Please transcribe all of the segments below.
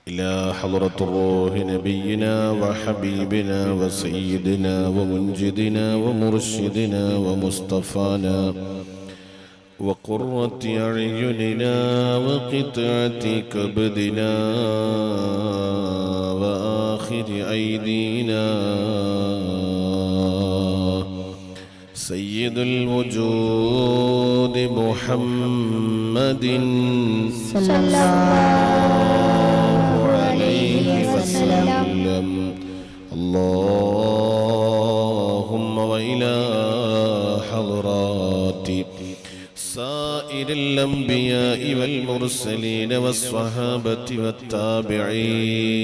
إلى حضرة الروح نبينا وحبيبنا وسيدنا ومنجدنا ومرشدنا ومصطفانا وقرة أعيننا وقطعة كبدنا وآخر أيدينا سيد الوجود محمد صلى الله عليه وسلم. اللهم وإلى حضرات سائر الأنبياء والمرسلين والصحابة والتابعين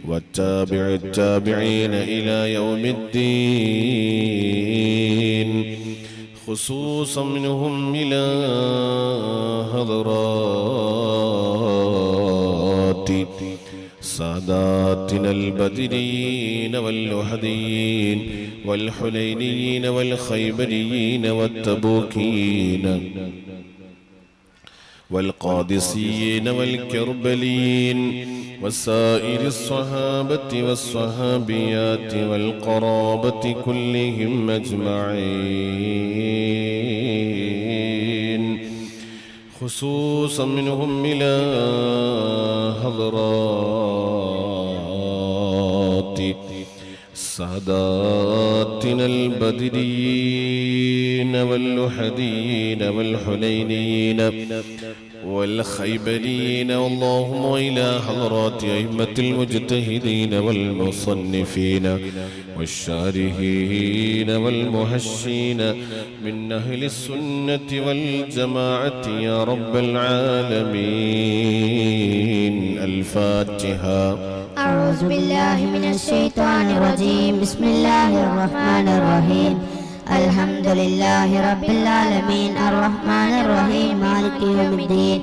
والتابع التابعين إلى يوم الدين، خصوصا منهم إلى حضرات ساداتنا البدريين واللحديين والحنينيين والخيبريين والتبوكيين والقادسيين والكربلين وسائر الصحابة والصحابيات والقرابة كلهم أجمعين، خصوصا منهم إلى حضرات ساداتنا البدريين واللحديين والحنينيين والخيبريين، اللهم إلى حضرات أئمة المجتهدين والمصنفين والشارحين والمهشين من أهل السنة والجماعة يا رب العالمين. الفاتحة. أعوذ بالله من الشيطان الرجيم. بسم الله الرحمن الرحيم. الحمد لله رب العالمين الرحمن الرحيم مالك يوم الدين.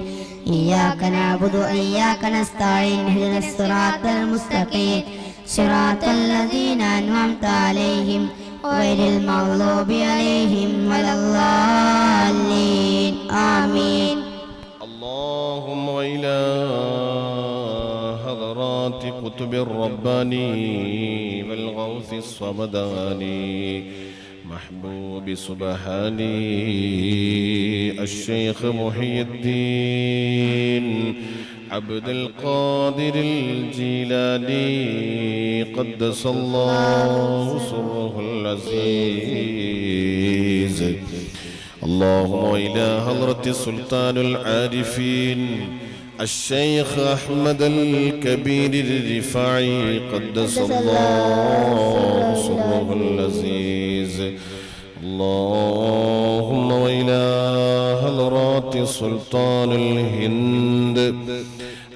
إياك نعبد وإياك نستعين. اهدنا الصراط المستقيم صراط الذين أنعمت عليهم غير المغضوب عليهم ولا الضالين. آمين. اللهم إلى حضرات قطب الرباني والغوث الصمداني محبوب سبحاني الشيخ محي الدين عبد القادر الجيلاني قدس الله سره العزيز. اللهم إلى حضرة سلطان العارفين الشيخ أحمد الكبير الرفاعي قدس الله سره العزيز. اللهم وإلى حضرات سلطان الهند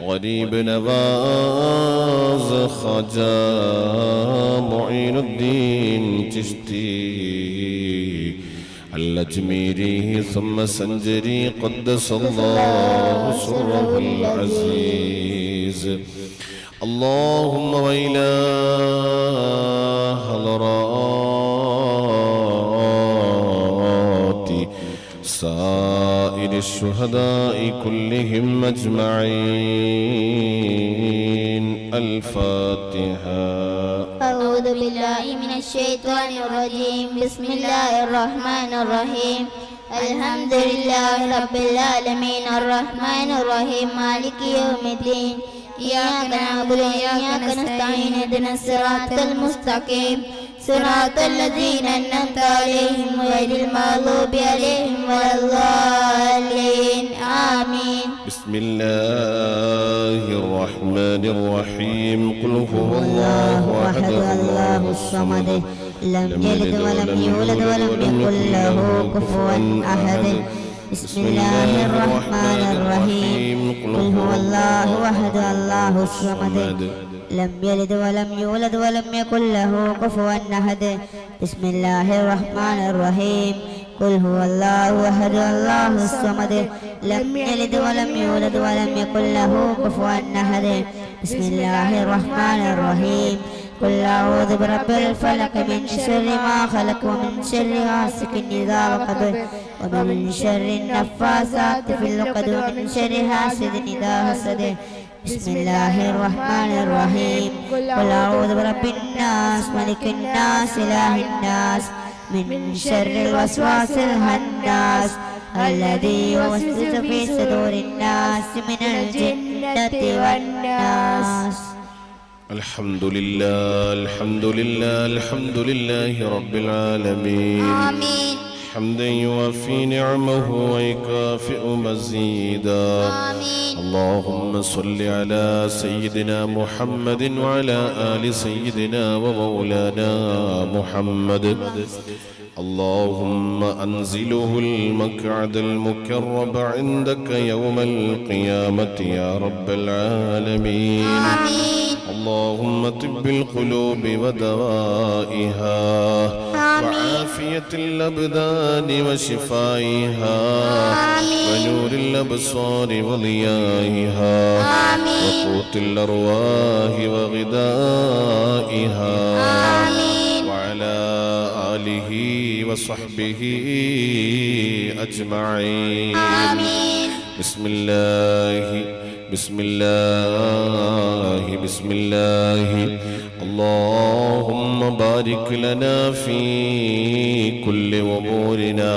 غريب نواز خواجہ معين الدين چشتی الأجميري ثم سنجري قدس الله سره العزيز. اللهم وإلى حضرات سائر الشهداء كلهم أجمعين. الفاتحة. أعوذ بالله من الشيطان الرجيم. بسم الله الرحمن الرحيم. الحمد لله رب العالمين الرحمن الرحيم مالك يوم الدين. إياك نعبد وإياك نستعين. اهدنا الصراط المستقيم صراط الذين أنعمت عليهم غير المغضوب عليهم ولا الضالين. آمين. بسم الله الرحمن الرحيم. قل هو الله أحد الله الصمد لم يلد ولم يولد ولم يكن له كفوا أحد. بسم الله الرحمن الرحيم. قل هو الله أحد الله الصمد لم يلد ولم يولد ولم يكن له كفوا أحد. بسم الله الرحمن الرحيم. قل هو الله أحد الله الصمد لم يلد ولم يولد ولم يكن له كفوا أحد. بسم الله الرحمن الرحيم. قل أعوذ برب الفلق من شر ما خلق ومن شر غاسق إذا وقب ومن شر النفاثات في العقد ومن شر حاسد إذا حسد بسم الله الرحمن الرحيم قل أعوذ برب الناس ملك الناس إله الناس من شر الوسواس الخناس الذي يوسوس في صدور الناس من الجنة والناس. الحمد لله الحمد لله الحمد لله رب العالمين. آمين. حمدا يوافي نعمه ويكافئ مزيدا. آمين. اللهم صل على سيدنا محمد وعلى آل سيدنا ومولانا محمد. اللهم أنزله المقعد المكرم عندك يوم القيامة يا رب العالمين. آمين. اللهم طب القلوب ودوائها وعافية الأبدان وشفائها ونور الأبصار وضيائها وقوت الأرواح وغذائها وعلى آله وصحبه أجمعين. بسم الله بسم الله بسم الله. اللهم بارك لنا في كل أمورنا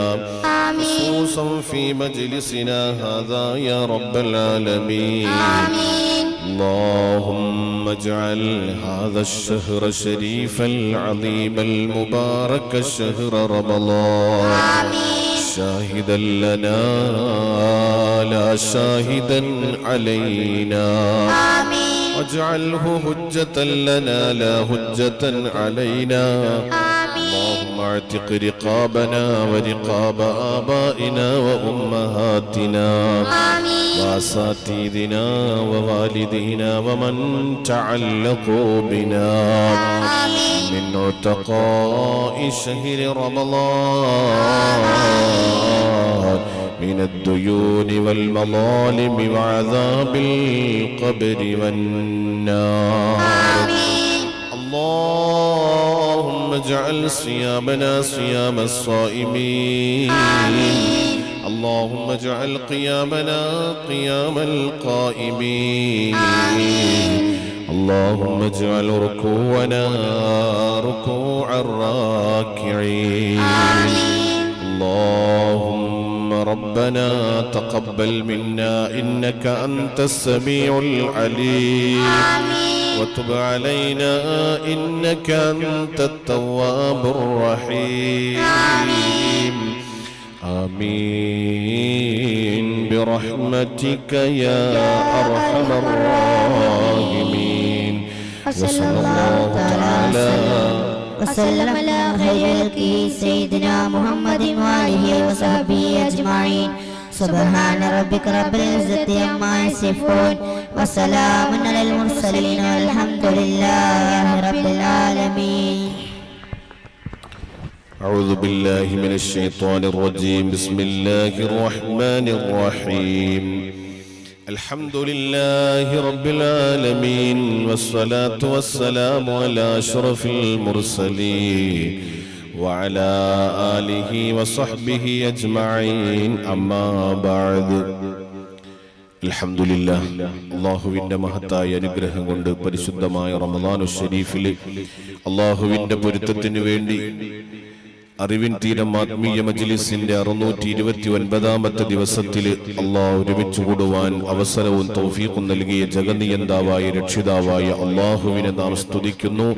خصوصا في مجلسنا هذا يا رب العالمين. اللهم اجعل هذا الشهر الشريف العظيم المبارك شهر رمضان شاهدا لنا لا شاهدا علينا. واجعله حجة لنا لا حجة علينا. اللهم اعتق رقابنا ورقاب آبائنا وأمهاتنا وأساتذتنا ووالدينا ومن تعلقوا بنا من عتقاء شهر رمضان من الديون والمظالم وعذاب القبر والنار. اللهم اجعل صيامنا صيام الصائمين. اللهم اجعل قيامنا قيام القائمين. اللهم اجعل ركوعنا ركوع الراكعين. اللهم ربنا تقبل منا إنك أنت السميع العليم وتب علينا إنك أنت التواب الرحيم. آمين برحمتك يا أرحم الراحمين. وصلى الله تعالى وسلم على خير سيدنا محمد وآله وصحبه أجمعين. سبحان ربك رب العزة عما يصفون وسلام على المرسلين والحمد لله رب العالمين. أعوذ بالله من الشيطان الرجيم. بسم الله الرحمن الرحيم. الحمد لله رب العالمين والصلاة والسلام على أشرف المرسلين وعلى آله وصحبه أجمعين. أما بعد. അൽഹംദുലില്ലാഹ്. അല്ലാഹുവിന്റെ മഹത്തായ അനുഗ്രഹം കൊണ്ട് പരിശുദ്ധമായ റമളാനു ശരീഫിലെ അല്ലാഹുവിന്റെ പൊരുത്തത്തിനു വേണ്ടി അറിവിൻ തീരം ആത്മീയ മജ്ലിസിന്റെ 629ാമത്തെ ദിവസത്തിൽ അല്ലാഹു ഒരുമിച്ച് കൂടുവാൻ അവസരവും തൗഫീഖും നൽകിയ ജഗന്നിയന്താവായ രക്ഷിതാവായ അല്ലാഹുവിനെ നാം സ്തുതിക്കുന്നു.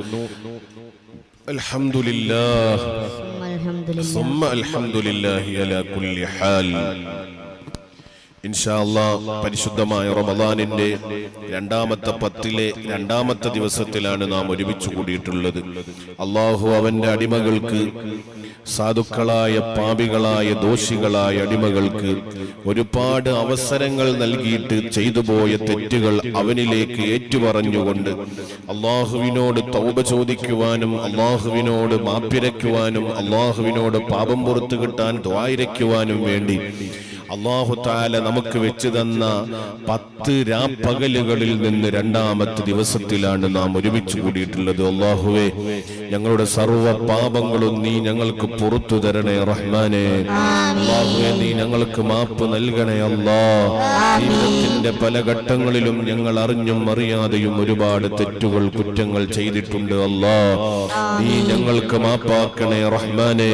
അൽഹംദുലില്ലാഹ് സുമ്മ അൽഹംദുലില്ലാഹി അലാ കുല്ലി ഹാൽ. ഇൻഷാ അല്ലാഹ് പരിശുദ്ധമായ റമളാനിന്റെ രണ്ടാമത്തെ പത്തിലെ രണ്ടാമത്തെ ദിവസത്തിലാണ് നാം ഒരുമിച്ച് കൂടിയിട്ടുള്ളത്. അല്ലാഹു അവന്റെ അടിമകൾക്ക്, സാധുക്കളായ പാപികളായ ദോഷികളായ അടിമകൾക്ക് ഒരുപാട് അവസരങ്ങൾ നൽകിയിട്ട് ചെയ്തുപോയ തെറ്റുകൾ അവനിലേക്ക് ഏറ്റുപറഞ്ഞുകൊണ്ട് അല്ലാഹുവിനോട് തൗബ ചോദിക്കുവാനും അല്ലാഹുവിനോട് മാപ്പിരയ്ക്കുവാനും അല്ലാഹുവിനോട് പാപം പുറത്തു കിട്ടാൻ ദുആയിരയ്ക്കുവാനും വേണ്ടി അല്ലാഹു തആല നമുക്ക് വെച്ചു തന്ന 10 രാപ്പകലുകളിൽ നിന്ന് രണ്ടാമത്തെ ദിവസത്തിലാണ് നാം ഒരുമിച്ച് കൂടിയിട്ടുള്ളത്. അല്ലാഹുവേ, ഞങ്ങളുടെ സർവ്വ പാപങ്ങളും നീ ഞങ്ങൾക്ക് പുറത്തു തരണേ റഹ്മാനേ. അല്ലാഹുവേ, നീ ഞങ്ങൾക്ക് മാപ്പ് നൽകണേ അല്ലാഹ്. ജീവിതത്തിന്റെ പല ഘട്ടങ്ങളിലും ഞങ്ങൾ അറിഞ്ഞും അറിയാതെയും ഒരുപാട് തെറ്റുകൾ കുറ്റങ്ങൾ ചെയ്തിട്ടുണ്ട് അല്ലാഹ്. നീ ഞങ്ങൾക്ക് മാപ്പാക്കണേ റഹ്മാനേ.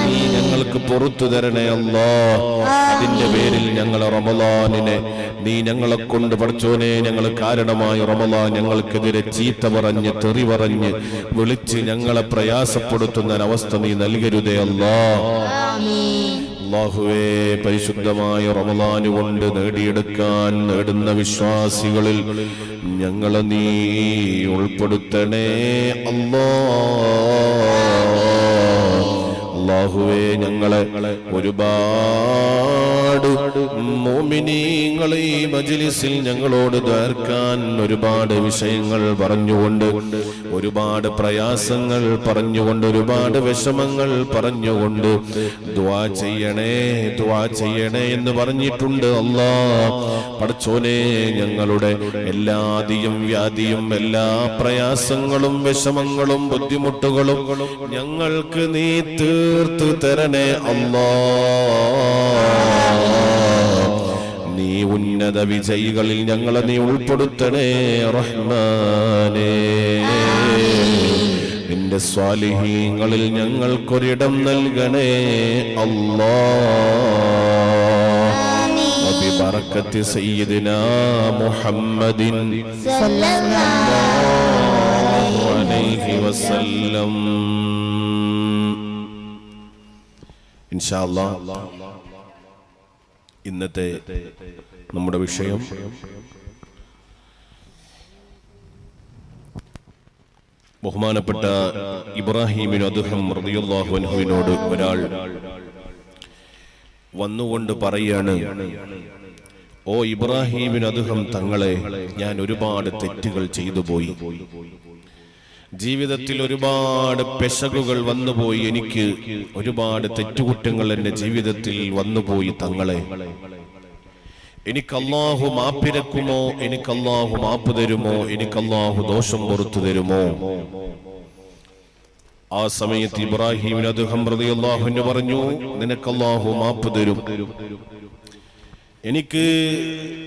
നീ ഞങ്ങൾക്ക് പുറത്തു തരണേ അല്ലാഹ്. അതിന്റെ പേരിൽ ഞങ്ങൾ റമളാനിനെ നീ ഞങ്ങളെ കൊണ്ട് പഠിച്ചോനെ ഞങ്ങൾ കാരണമായി റമളാൻ ഞങ്ങൾക്കെതിരെ ചീത്ത പറഞ്ഞ് തെറി പറഞ്ഞ് വിളിച്ച് ഞങ്ങളെ പ്രയാസപ്പെടുത്തുന്ന ഒരവസ്ഥ നീ നൽകരുതേ അല്ലാഹ്. അല്ലാഹുവേ, പരിശുദ്ധമായ റമളാൻ കൊണ്ട് നേടുന്ന വിശ്വാസികളിൽ ഞങ്ങളെ നീ ഉൾപ്പെടുത്തണേ അല്ലാഹുവേ, ഞങ്ങളെ ഒരുപാട് മുഅ്മിനീങ്ങൾ ഈ മജ്ലിസിൽ ഞങ്ങളോട് ദ്വാർക്കാൻ ഒരുപാട് വിഷയങ്ങൾ പറഞ്ഞുകൊണ്ട്, ഒരുപാട് പ്രയാസങ്ങൾ പറഞ്ഞുകൊണ്ട്, ഒരുപാട് വിഷമങ്ങൾ പറഞ്ഞുകൊണ്ട് ദുആ ചെയ്യണേ എന്ന് പറഞ്ഞിട്ടുണ്ട് അല്ലാഹ്. പടച്ചോനെ, ഞങ്ങളുടെ എല്ലാ ആദിയും വ്യാധിയും എല്ലാ പ്രയാസങ്ങളും വിഷമങ്ങളും ബുദ്ധിമുട്ടുകളും ഞങ്ങൾക്ക് നീ തീർത്തു തരണേ അല്ലാഹ്. നീ ഉന്നത വിജയികളിൽ ഞങ്ങളെ നീ ഉൾപ്പെടുത്തണേ റഹ്മാനേ. നിന്റെ സ്വാലിഹീങ്ങളിൽ ഞങ്ങൾക്കൊരിടം നൽകണേ അല്ലാഹ്. ബിബറക്കത്തി സയ്യിദിനാ മുഹമ്മദിൻ സല്ലല്ലാഹു അലൈഹി വസല്ലം. ഇൻഷാ അല്ലാഹ് ഇന്നത്തെ നമ്മുടെ വിഷയം ബഹുമാനപ്പെട്ട ഇബ്രാഹിം ബിൻ അദ്ഹം റളിയല്ലാഹു അൻഹുവിനോട് ഒരാൾ വന്നുകൊണ്ട് പറയാണ്, ഓ ഇബ്രാഹിം ബിൻ അദ്ഹം തങ്ങളെ, ഞാൻ ഒരുപാട് തെറ്റുകൾ ചെയ്തു പോയി. ജീവിതത്തിൽ ഒരുപാട് പെശകുകൾ വന്നുപോയി. എനിക്ക് ഒരുപാട് തെറ്റുകുറ്റങ്ങൾ എന്റെ ജീവിതത്തിൽ വന്നുപോയി തങ്ങളെ. എനിക്ക് അല്ലാഹു മാപ്പിരക്കുമോ? എനിക്ക് അല്ലാഹു മാപ്പ് തരുമോ? എനിക്ക് അല്ലാഹു ദോഷം പുറത്തു തരുമോ? ആ സമയത്ത് ഇബ്രാഹിം അദ്ഹം റളിയല്ലാഹു അൻഹു പറഞ്ഞു, നിനക്ക് അല്ലാഹു മാപ്പ് തരും. എനിക്ക്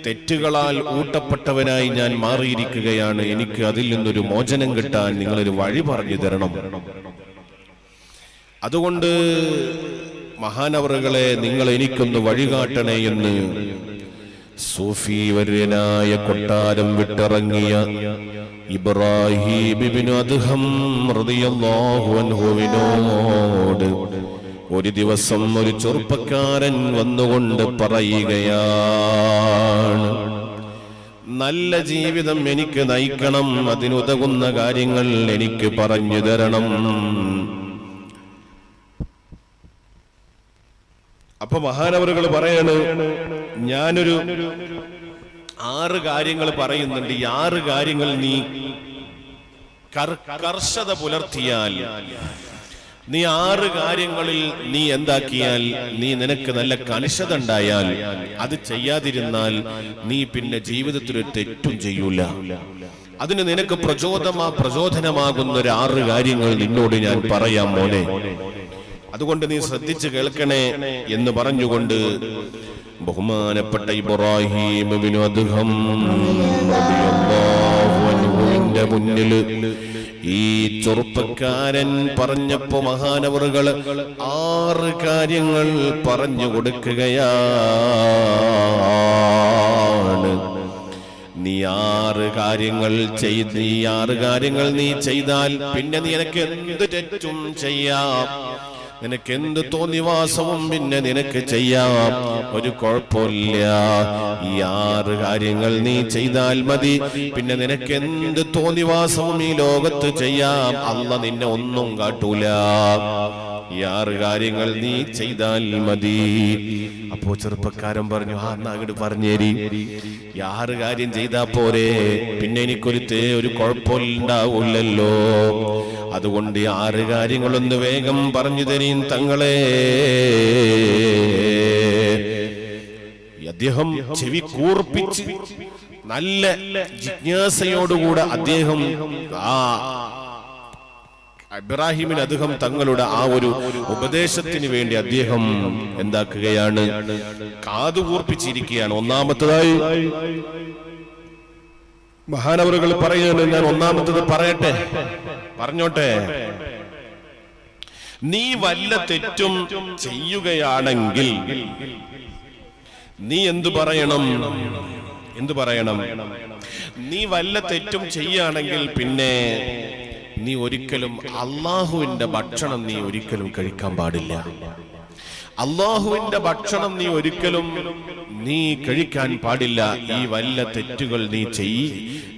തെറ്റുകളാൽ ഊട്ടപ്പെട്ടവനായി ഞാൻ മാറിയിരിക്കുകയാണ്. എനിക്ക് അതിൽ നിന്നൊരു മോചനം കിട്ടാൻ നിങ്ങളൊരു വഴി പറഞ്ഞു തരണം. അതുകൊണ്ട് മഹാനവറുകളെ, നിങ്ങൾ എനിക്കൊന്ന് വഴികാട്ടണേ എന്ന് സൂഫി വര്യനായ കൊട്ടാരം വിട്ടിറങ്ങിയ ഇബ്രാഹിം ഇബ്നു അദ്ഹം റളിയല്ലാഹു അൻഹുവിനോട് ഒരു ദിവസം ഒരു ചെറുപ്പക്കാരൻ വന്നുകൊണ്ട് പറയുകയാണ്, നല്ല ജീവിതം എനിക്ക് നയിക്കണം, അതിനുതകുന്ന കാര്യങ്ങൾ എനിക്ക് പറഞ്ഞു തരണം. അപ്പൊ മഹാനവറുകൾ പറയാണ്, ഞാനൊരു 6 കാര്യങ്ങൾ പറയുന്നുണ്ട്. ഈ 6 കാര്യങ്ങൾ നീ കർശത പുലർത്തിയാൽ, നീ 6 കാര്യങ്ങളിൽ നീ എന്താക്കിയാൽ, നീ നിനക്ക് നല്ല കണിശത ഉണ്ടായാൽ, അത് ചെയ്യാതിരുന്നാൽ നീ പിന്നെ ജീവിതത്തിൽ ഒരു തെറ്റും ചെയ്യൂല. അതിന് നിനക്ക് പ്രചോദനമാകുന്ന ഒരു 6 കാര്യങ്ങൾ നിന്നോട് ഞാൻ പറയാം മോനെ. അതുകൊണ്ട് നീ ശ്രദ്ധിച്ച് കേൾക്കണേ എന്ന് പറഞ്ഞുകൊണ്ട് ബഹുമാനപ്പെട്ട ഇബ്രാഹിം ഇബ്നു അദ്ഹം റളിയല്ലാഹു അൻഹുവിന്റെ മുന്നിൽ ഈ ചെറുപ്പക്കാരൻ പറഞ്ഞപ്പോ മഹാനവറുകൾ 6 കാര്യങ്ങൾ പറഞ്ഞു കൊടുക്കുകയാണ്. നീ 6 കാര്യങ്ങൾ നീ ചെയ്താൽ പിന്നെ നിനക്ക് എന്ത് തെറ്റും ചെയ്യാം, നിനക്ക് എന്ത് തോന്നിവാസവും പിന്നെ നിനക്ക് ചെയ്യാം, ഒരു കുഴപ്പമില്ല. ഈ 6 കാര്യങ്ങൾ നീ ചെയ്താൽ മതി, പിന്നെ നിനക്ക് എന്ത് തോന്നിവാസവും ഈ ലോകത്ത് ചെയ്യാം, അല്ലാഹ് നിന്നെ ഒന്നും കാട്ടൂല. ഈ 6 കാര്യങ്ങൾ നീ ചെയ്താൽ മതി. അപ്പോ ചെറുപ്പക്കാരൻ പറഞ്ഞു, എന്നാ അങ്ങോട്ട് പറഞ്ഞേരി, ഈ 6 കാര്യം ചെയ്താ പോരെ, പിന്നെ എനിക്കൊരു കുഴപ്പമുണ്ടാവൂലല്ലോ. അതുകൊണ്ട് 6 കാര്യങ്ങളൊന്ന് വേഗം പറഞ്ഞു തരീൻ തങ്ങളെ. അദ്ദേഹം ചെവി കൂർപ്പിച്ച് നല്ല ജിജ്ഞാസയോടുകൂടെ അദ്ദേഹം ഇബ്രാഹിമിന് അദ്ദേഹം തങ്ങളുടെ ആ ഒരു ഉപദേശത്തിന് വേണ്ടി അദ്ദേഹം എന്താക്കുകയാണ്, കാതുകൂർപ്പിച്ചിരിക്കുകയാണ്. ഒന്നാമത്തതായി മഹാനവറുകൾ പറയുന്നത്, ഞാൻ ഒന്നാമത്തത് പറയട്ടെ, പറഞ്ഞോട്ടെ. നീ വല്ല തെറ്റും ചെയ്യുകയാണെങ്കിൽ നീ എന്തു പറയണം? നീ വല്ല തെറ്റും ചെയ്യുകയാണെങ്കിൽ പിന്നെ നീ ഒരിക്കലും അള്ളാഹുവിന്റെ ഭക്ഷണം നീ ഒരിക്കലും കഴിക്കാൻ പാടില്ല. അള്ളാഹുവിന്റെ ഭക്ഷണം നീ ഒരിക്കലും കഴിക്കാൻ പാടില്ല. ഈ വല്ല തെറ്റുകൾ നീ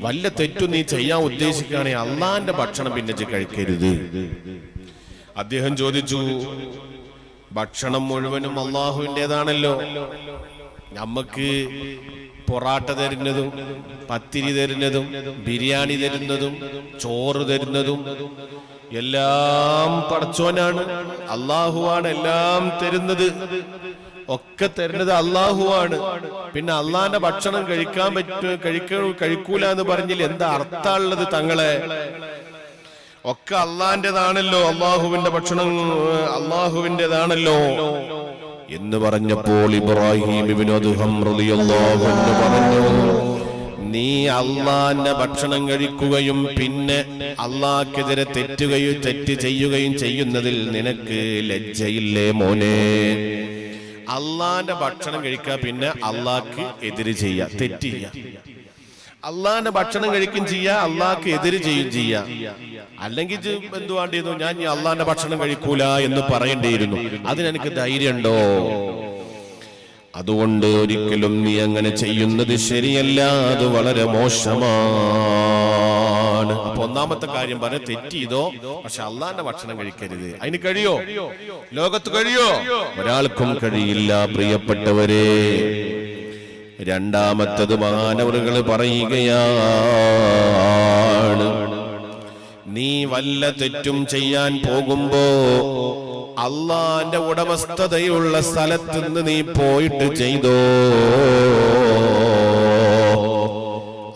വല്ല തെറ്റു നീ ചെയ്യാൻ ഉദ്ദേശിക്കുകയാണെങ്കിൽ അള്ളാഹിന്റെ ഭക്ഷണം പിന്നെ കഴിക്കരുത്. അദ്ദേഹം ചോദിച്ചു, ഭക്ഷണം മുഴുവനും അള്ളാഹുവിൻ്റെതാണല്ലോ, നമുക്ക് പൊറാട്ട തരുന്നതും പത്തിരി തരുന്നതും ബിരിയാണി തരുന്നതും ചോറ് തരുന്നതും എല്ലാം പടച്ചോനാണ്, അള്ളാഹുവാണ് എല്ലാം തരുന്നത്, ഒക്കെ തരുന്നത് അള്ളാഹുവാണ്. പിന്നെ അള്ളാഹിന്റെ ഭക്ഷണം കഴിക്കൂല എന്ന് പറഞ്ഞാൽ എന്താ അർത്ഥമുള്ളത് തങ്ങളെ? ഒക്കെ അള്ളാഹിന്റേതാണല്ലോ, അള്ളാഹുവിന്റെ ഭക്ഷണം അള്ളാഹുവിൻ്റെതാണല്ലോ എന്ന് പറഞ്ഞപ്പോൾ ഇബ്രാഹിം ഇബ്നു അദ്ഹം റളിയല്ലാഹു അൻഹു പറഞ്ഞു, നീ അള്ളാഹിന്റെ ഭക്ഷണം കഴിക്കുകയും പിന്നെ അള്ളാഹ്ക്കെതിരെ തെറ്റ് ചെയ്യുകയും ചെയ്യുന്നതിൽ നിനക്ക് ലജ്ജയില്ലേ മോനെ? അള്ളാഹിന്റെ ഭക്ഷണം കഴിക്കുക, പിന്നെ അള്ളാഹ്ക്ക് എതിര് ചെയ്യുക, തെറ്റ് ചെയ്യുക. അള്ളാഹിന്റെ ഭക്ഷണം കഴിക്കുകയും ചെയ്യുക, അള്ളാഹ്ക്ക് എതിര് ചെയ്യുകയും ചെയ്യുക. അല്ലെങ്കിൽ എന്തു വേണ്ടിയിരുന്നു, ഞാൻ അള്ളാഹിന്റെ ഭക്ഷണം കഴിക്കൂല എന്ന് പറയേണ്ടിയിരുന്നു. അതിനെനിക്ക് ധൈര്യമുണ്ടോ? അതുകൊണ്ട് ഒരിക്കലും നീ അങ്ങനെ ചെയ്യുന്നത് ശരിയല്ല, അത് വളരെ മോശമാണ്. അപ്പൊ ഒന്നാമത്തെ കാര്യം പറഞ്ഞ, തെറ്റ് ചെയ്തോ, പക്ഷെ അള്ളാഹിന്റെ ഭക്ഷണം കഴിക്കരുത്. അതിന് കഴിയോ? ലോകത്ത് കഴിയോ? ഒരാൾക്കും കഴിയില്ല പ്രിയപ്പെട്ടവരെ. രണ്ടാമത്തത് മഹാനവറുകൾ പറയുകയാണ്, നീ വല്ല തെറ്റും ചെയ്യാൻ പോകുമ്പോ അള്ളാന്റെ ഉടമസ്ഥതയുള്ള സ്ഥലത്ത് നിന്ന് നീ പോയിട്ട് ചെയ്തോ.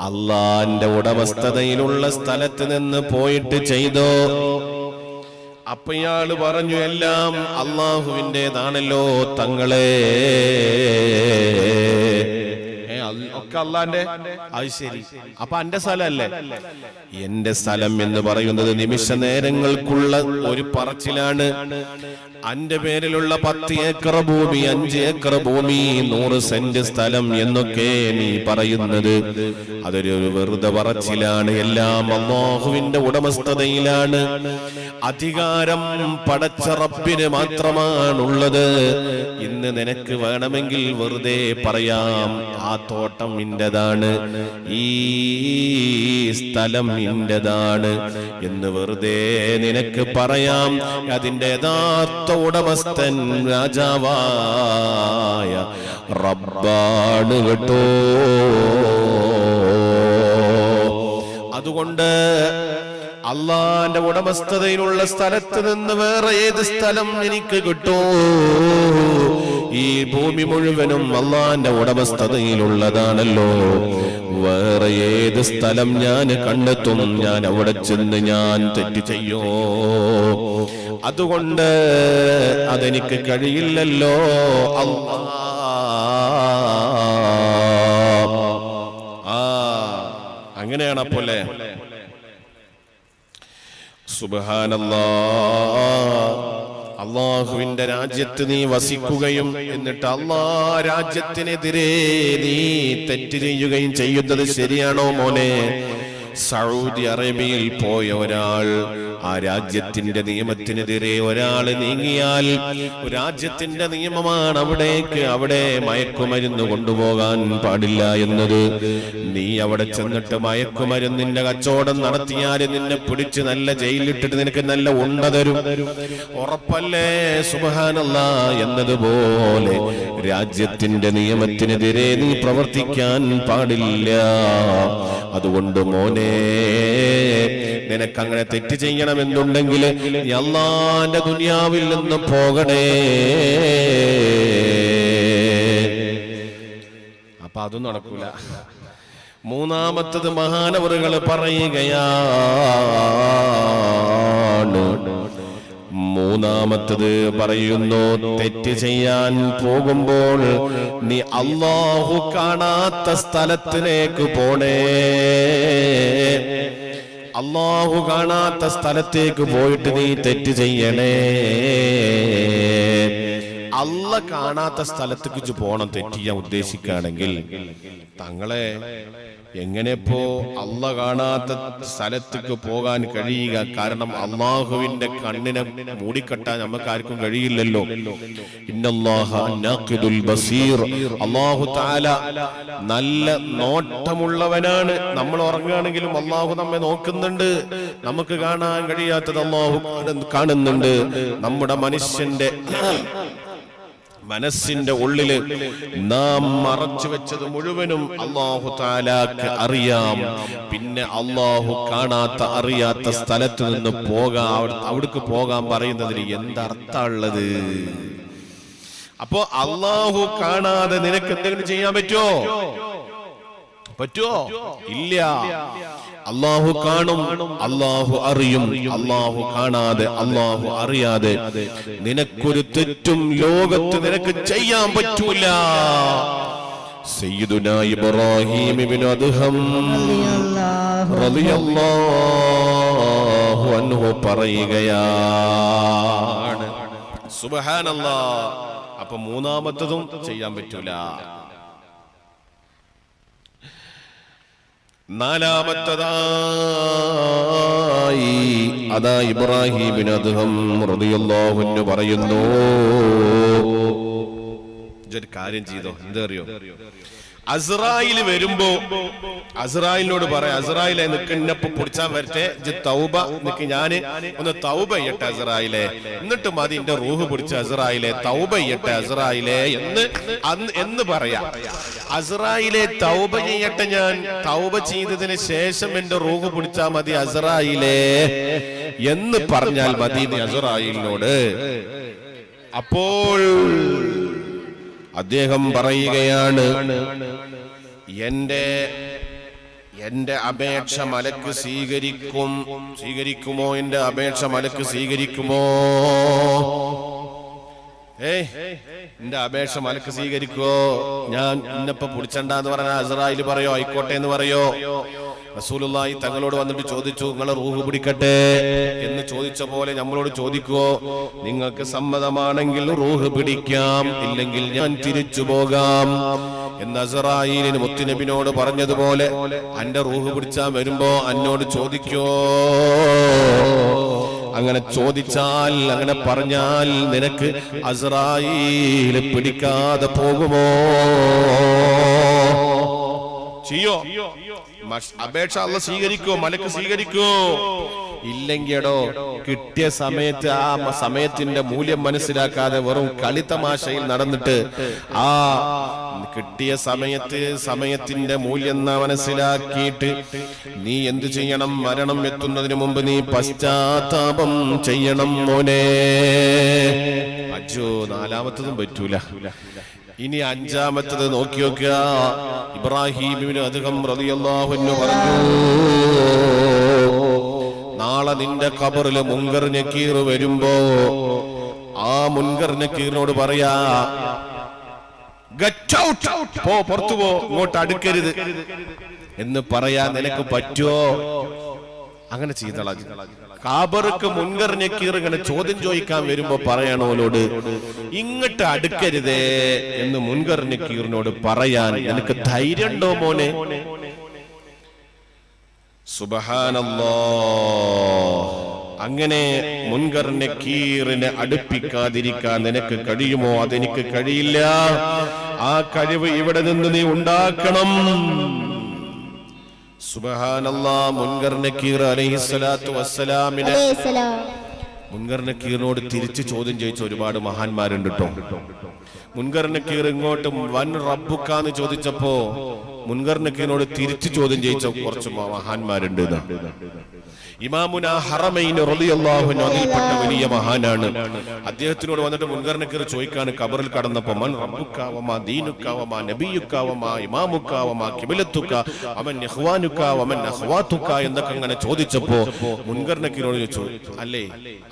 അള്ളാന്റെ ഉടമസ്ഥതയിലുള്ള സ്ഥലത്ത് നിന്ന് പോയിട്ട് ചെയ്തോ. അപ്പൊ ഇയാള് പറഞ്ഞു, എല്ലാം അള്ളാഹുവിൻ്റെതാണല്ലോ തങ്ങളെ, ഒക്കെ അള്ളാന്റെ. അത് ശരി, അപ്പൊ എന്റെ സ്ഥലമല്ലേ? എന്റെ സ്ഥലം എന്ന് പറയുന്നത് നിമിഷ നേരങ്ങൾക്കുള്ള ഒരു പറച്ചിലാണ്. എന്റെ പേരിലുള്ള 10 ഏക്കർ ഭൂമി, 5 ഏക്കർ ഭൂമി, 100 സെന്റ് സ്ഥലം എന്നൊക്കെ നീ പറയുന്നത് അതൊരു വെറുതെ പറച്ചിലാണ്. എല്ലാം അല്ലാഹുവിന്റെ ഉടമസ്ഥതയിലാണ്. അധികാരം പടച്ച റബ്ബിന് മാത്രമാണുള്ളത്. ഇന്ന് നിനക്ക് വേണമെങ്കിൽ വെറുതെ പറയാം, ആ തോട്ടം നിന്റേതാണ്, ഈ സ്ഥലം നിന്റേതാണ് എന്ന് വെറുതെ നിനക്ക് പറയാം. അതിന്റെ യഥാർത്ഥ ഉടമസ്ഥൻ രാജാവായ റബ്ബാണ് കേട്ടോ. അതുകൊണ്ട് അള്ളാന്റെ ഉടമസ്ഥതയിലുള്ള സ്ഥലത്ത് നിന്ന് വേറെ ഏത് സ്ഥലം എനിക്ക് കിട്ടോ? ഈ ഭൂമി മുഴുവനും അള്ളാന്റെ ഉടമസ്ഥതയിലുള്ളതാണല്ലോ. വേറെ ഏത് സ്ഥലം ഞാൻ കണ്ടെത്തും? ഞാൻ അവിടെ ചെന്ന് ഞാൻ തെറ്റ് ചെയ്യോ? അതുകൊണ്ട് അതെനിക്ക് കഴിയില്ലല്ലോ. അങ്ങനെയാണ് അപ്പോലെ. സുബ്ഹാനല്ലാഹ്. അള്ളാഹുവിന്റെ രാജ്യത്ത് നീ വസിക്കുകയും എന്നിട്ട് രാജ്യത്തിനെതിരെ നീ തെറ്റ് ചെയ്യുകയും ചെയ്യുന്നത് ശരിയാണോ മോനെ? സൗദി അറേബ്യയിൽ പോയ ഒരാൾ ആ രാജ്യത്തിന്റെ നിയമത്തിനെതിരെ ഒരാൾ നീങ്ങിയാൽ, രാജ്യത്തിന്റെ നിയമമാണ് അവിടെ മയക്കുമരുന്ന് കൊണ്ടുപോകാൻ പാടില്ല എന്നത്. നീ അവിടെ ചെന്നിട്ട് മയക്കുമരുന്നിന്റെ കച്ചവടം നടത്തിയാൽ നിന്നെ പിടിച്ച് നല്ല ജയിലിലിട്ടിട്ട് നിനക്ക് നല്ല ഉണ്ട തരും, ഉറപ്പല്ലേ? സുബ്ഹാനല്ലാഹ്. എന്നതുപോലെ രാജ്യത്തിന്റെ നിയമത്തിനെതിരെ നീ പ്രവർത്തിക്കാൻ പാടില്ല. അതുകൊണ്ട് മോനെ, നിനക്കങ്ങനെ തെറ്റ് ചെയ്യണമെന്നുണ്ടെങ്കിൽ അല്ലാഹുവിന്റെ ദുനിയാവിൽ നിന്ന് പോകണേ. അപ്പൊ അതും നടക്കൂല. മൂന്നാമത്തത് മഹാനവറുകൾ പറയുകയാണ്, മൂന്നാമത്തത് പറയുന്നു, തെറ്റ് ചെയ്യാൻ പോകുമ്പോൾ നീ അല്ലാഹു കാണാത്ത സ്ഥലത്തിലേക്ക് പോണേ. അല്ലാഹു കാണാത്ത സ്ഥലത്തേക്ക് പോയിട്ട് നീ തെറ്റ് ചെയ്യണേ. അല്ല കാണാത്ത സ്ഥലത്തേക്ക് പോണം തെറ്റ് ചെയ്യാൻ ഉദ്ദേശിക്കുകയാണെങ്കിൽ. തങ്ങളെ എങ്ങനെപ്പോ അല്ല കാണാത്ത സ്ഥലത്തേക്ക് പോകാൻ കഴിയുക? കാരണം അള്ളാഹുവിന്റെ കണ്ണിനെ മൂടിക്കെട്ടാൻ നമുക്ക് ആർക്കും കഴിയില്ലല്ലോ. ഇന്നല്ലാഹ നാഖിദുൽ ബസീർ, അല്ലാഹു തആല നല്ല നോട്ടമുള്ളവനാണ്. നമ്മൾ ഉറങ്ങുകയാണെങ്കിലും അല്ലാഹു നമ്മെ നോക്കുന്നുണ്ട്. നമുക്ക് കാണാൻ കഴിയാത്തത് അല്ലാഹു കാണുന്നുണ്ട്. നമ്മുടെ മനസ്സിന്റെ ഉള്ളില് നാം മറച്ചു വെച്ചത് മുഴുവനും അല്ലാഹു തആലാക്ക് അറിയാം. പിന്നെ അല്ലാഹു കാണാത്ത അറിയാത്ത സ്ഥലത്ത് നിന്ന് അവിടേക്ക് പോകാൻ പറയുന്നതിന് എന്തർത്ഥമുള്ളത്? അപ്പോ അല്ലാഹു കാണാതെ നിനക്ക് എന്തെങ്കിലും ചെയ്യാൻ പറ്റുമോ? ഇല്ല. അല്ലാഹു കാണും, അല്ലാഹു അറിയും. അല്ലാഹു കാണാതെ അല്ലാഹു അറിയാതെ നിനക്കൊരു തെറ്റും ലോകത്ത് നിനക്ക് ചെയ്യാൻ പറ്റൂല. സയ്യിദുനാ ഇബ്രാഹിം ഇബ്നു അദ്ഹം റളിയല്ലാഹു അൻഹു പറയുകയാണ്, സുബ്ഹാനല്ലാഹ്. അപ്പൊ മൂന്നാമത്തതും ചെയ്യാൻ പറ്റൂല. നാലാമത്തതായി അതാ ഇബ്രാഹിം ഇബ്നു അദ്ഹം റളിയല്ലാഹു അൻഹു പറയുന്നു, ഒരു കാര്യം ചെയ്തോ, എന്താ അറിയോ? അസ്രായിൽ വരുമ്പോ അസ്രായിലിനോട് പറയാം, അസ്രായിലെ നിക്ക് എന്നെപ്പോ പിടിച്ചാൻ വരട്ടെ, തൗബ നിക്ക് ഞാന് ഒന്ന് തൗബ ചെയ്യട്ടെ അസ്രായിലെ, എന്നിട്ട് മതി എന്റെ റൂഹ് പിടിച്ച അസ്രായിലെ തൗബ ചെയ്യട്ടെ അസ്രായിലെ എന്ന് പറയാം. അസ്രായിലെ തൗബ ചെയ്യട്ടെ, ഞാൻ തൗബ ചെയ്തതിന് ശേഷം എന്റെ റൂഹ് പിടിച്ചാ മതി അസ്രായിലെ എന്ന് പറഞ്ഞാൽ മതി അസ്രായിലിനോട്. അപ്പോൾ അദ്ദേഹം പറയുകയാണ്, എന്റെ അപേക്ഷ മലക്ക് സ്വീകരിക്കുമോ? എന്റെ അപേക്ഷ മലക്ക് സ്വീകരിക്കുമോ? എന്റെ അപേക്ഷ മലക്ക് സ്വീകരിക്കുവോ? ഞാൻ ഇന്നപ്പോ പിടിച്ചണ്ടെന്ന് പറഞ്ഞ അസ്രായിൽ പറയോ ആയിക്കോട്ടെ എന്ന് പറയോ? റസൂലുള്ളാഹി തങ്ങളോട് വന്നിട്ട് ചോദിച്ചു, നിങ്ങളെ റൂഹ് പിടിക്കട്ടെ എന്ന് ചോദിച്ച പോലെ നമ്മളോട് ചോദിക്കുവോ? നിങ്ങൾക്ക് സമ്മതമാണെങ്കിൽ റൂഹ് പിടിക്കാം, ഇല്ലെങ്കിൽ ഞാൻ തിരിച്ചു പോകാം എന്ന് അസ്രായീലിന് മുത്തുനബിനോട് പറഞ്ഞതുപോലെ അന്റെ റൂഹ് പിടിച്ചാൻ വരുമ്പോ എന്നോട് ചോദിക്കോ? അങ്ങനെ ചോദിച്ചാൽ, അങ്ങനെ പറഞ്ഞാൽ നിനക്ക് അസ്രായീൽ പിടിക്കാതെ പോകുമോ? ചെയ്യോ? അപേക്ഷ അല്ലാഹു സ്വീകരിക്കോ? മലക്ക് സ്വീകരിക്കോ? ഇല്ലെങ്കിടോ കിട്ടിയ സമയത്ത് ആ സമയത്തിന്റെ മൂല്യം മനസ്സിലാക്കാതെ വെറും കളിത്തമാശയിൽ നടന്നിട്ട് ആ കിട്ടിയ സമയത്തിന്റെ മൂല്യം മനസ്സിലാക്കിയിട്ട് നീ എന്തു ചെയ്യണം? മരണം എത്തുന്നതിന് മുമ്പ് നീ പശ്ചാത്താപം ചെയ്യണം മോനെ. അജോ, നാലാമത്തതും പറ്റൂല. ഇനി അഞ്ചാമത്തത് നോക്കി നോക്കുക. ഇബ്രാഹിം ഇബ്നു അദ്ഹം റളിയല്ലാഹു അൻഹു പറഞ്ഞു, നാളെ നിന്റെ ഖബറിൽ മുൻകർ നക്കീർ വരുമ്പോ ആ മുൻകർ നക്കീറിനോട് പറയാ, പുറത്തു പോ, ഇങ്ങോട്ട് അടുക്കരുത് എന്ന് പറയാ നിനക്ക് പറ്റുമോ? അങ്ങനെ ചെയ്തള. ഖബർക്ക് മുൻകർ നക്കീർ ഇങ്ങനെ ചോദ്യം ചോദിക്കാൻ വരുമ്പോ പറയണോലോട് ഇങ്ങോട്ട് അടുക്കരുതേ എന്ന് മുൻകർ നക്കീറിനോട് പറയാൻ നിനക്ക് ധൈര്യം ഉണ്ടോ മോനെ? സുബ്ഹാനല്ലാഹ്. അങ്ങനെ മുൻകർ നക്കീറിനെ അടുപ്പിക്കാതിരിക്കാൻ നിനക്ക് കഴിയുമോ? അതെനിക്ക് കഴിയില്ല. ആ കഴിവ് ഇവിടെ നിന്ന് നീ ഉണ്ടാക്കണം. സുബ്ഹാനല്ലാഹ്. മുൻകർ നക്കീർ അലൈഹിസ്സലാത്തു വസ്സലാമിനെ മുൻകർ നക്കീറിനോട് തിരിച്ചു ചോദ്യം ചോദിച്ച ഒരുപാട് മഹാന്മാരുണ്ട് കേട്ടോ. മുൻകർ നക്കീർ ഇങ്ങോട്ട് വൻ റബ്ബുക്കാന്ന് ചോദിച്ചപ്പോ മുൻകർ നക്കീറിനോട് തിരിച്ചു ചോദ്യം ചെയ്യിച്ച കുറച്ച് മഹാന്മാരുണ്ട്. ഇമാമുന ഹറമൈൻ റളിയല്ലാഹു അൻഹു അതിൽപ്പെട്ട വലിയ മഹാനാണ്. അദ്ദേഹത്തിനോട് വന്നിട്ട് മുൻകർ നക്കീർ ചോദിക്കാണ് ഖബറിൽ കടന്നപ്പോൾ മൻ റബ്ബുക വമാ ദീനുക വമാ നബിയുക വമാ ഇമാമുക വമാ ഖിബ്ലത്തുക വമൻ ഇഖ്വാനുക വമൻ അഖ്വാതുക എന്നൊക്കെ അങ്ങനെ ചോദിച്ചപ്പോൾ മുൻകർ നക്കീരോട് ചോദിച്ചു, അല്ലേ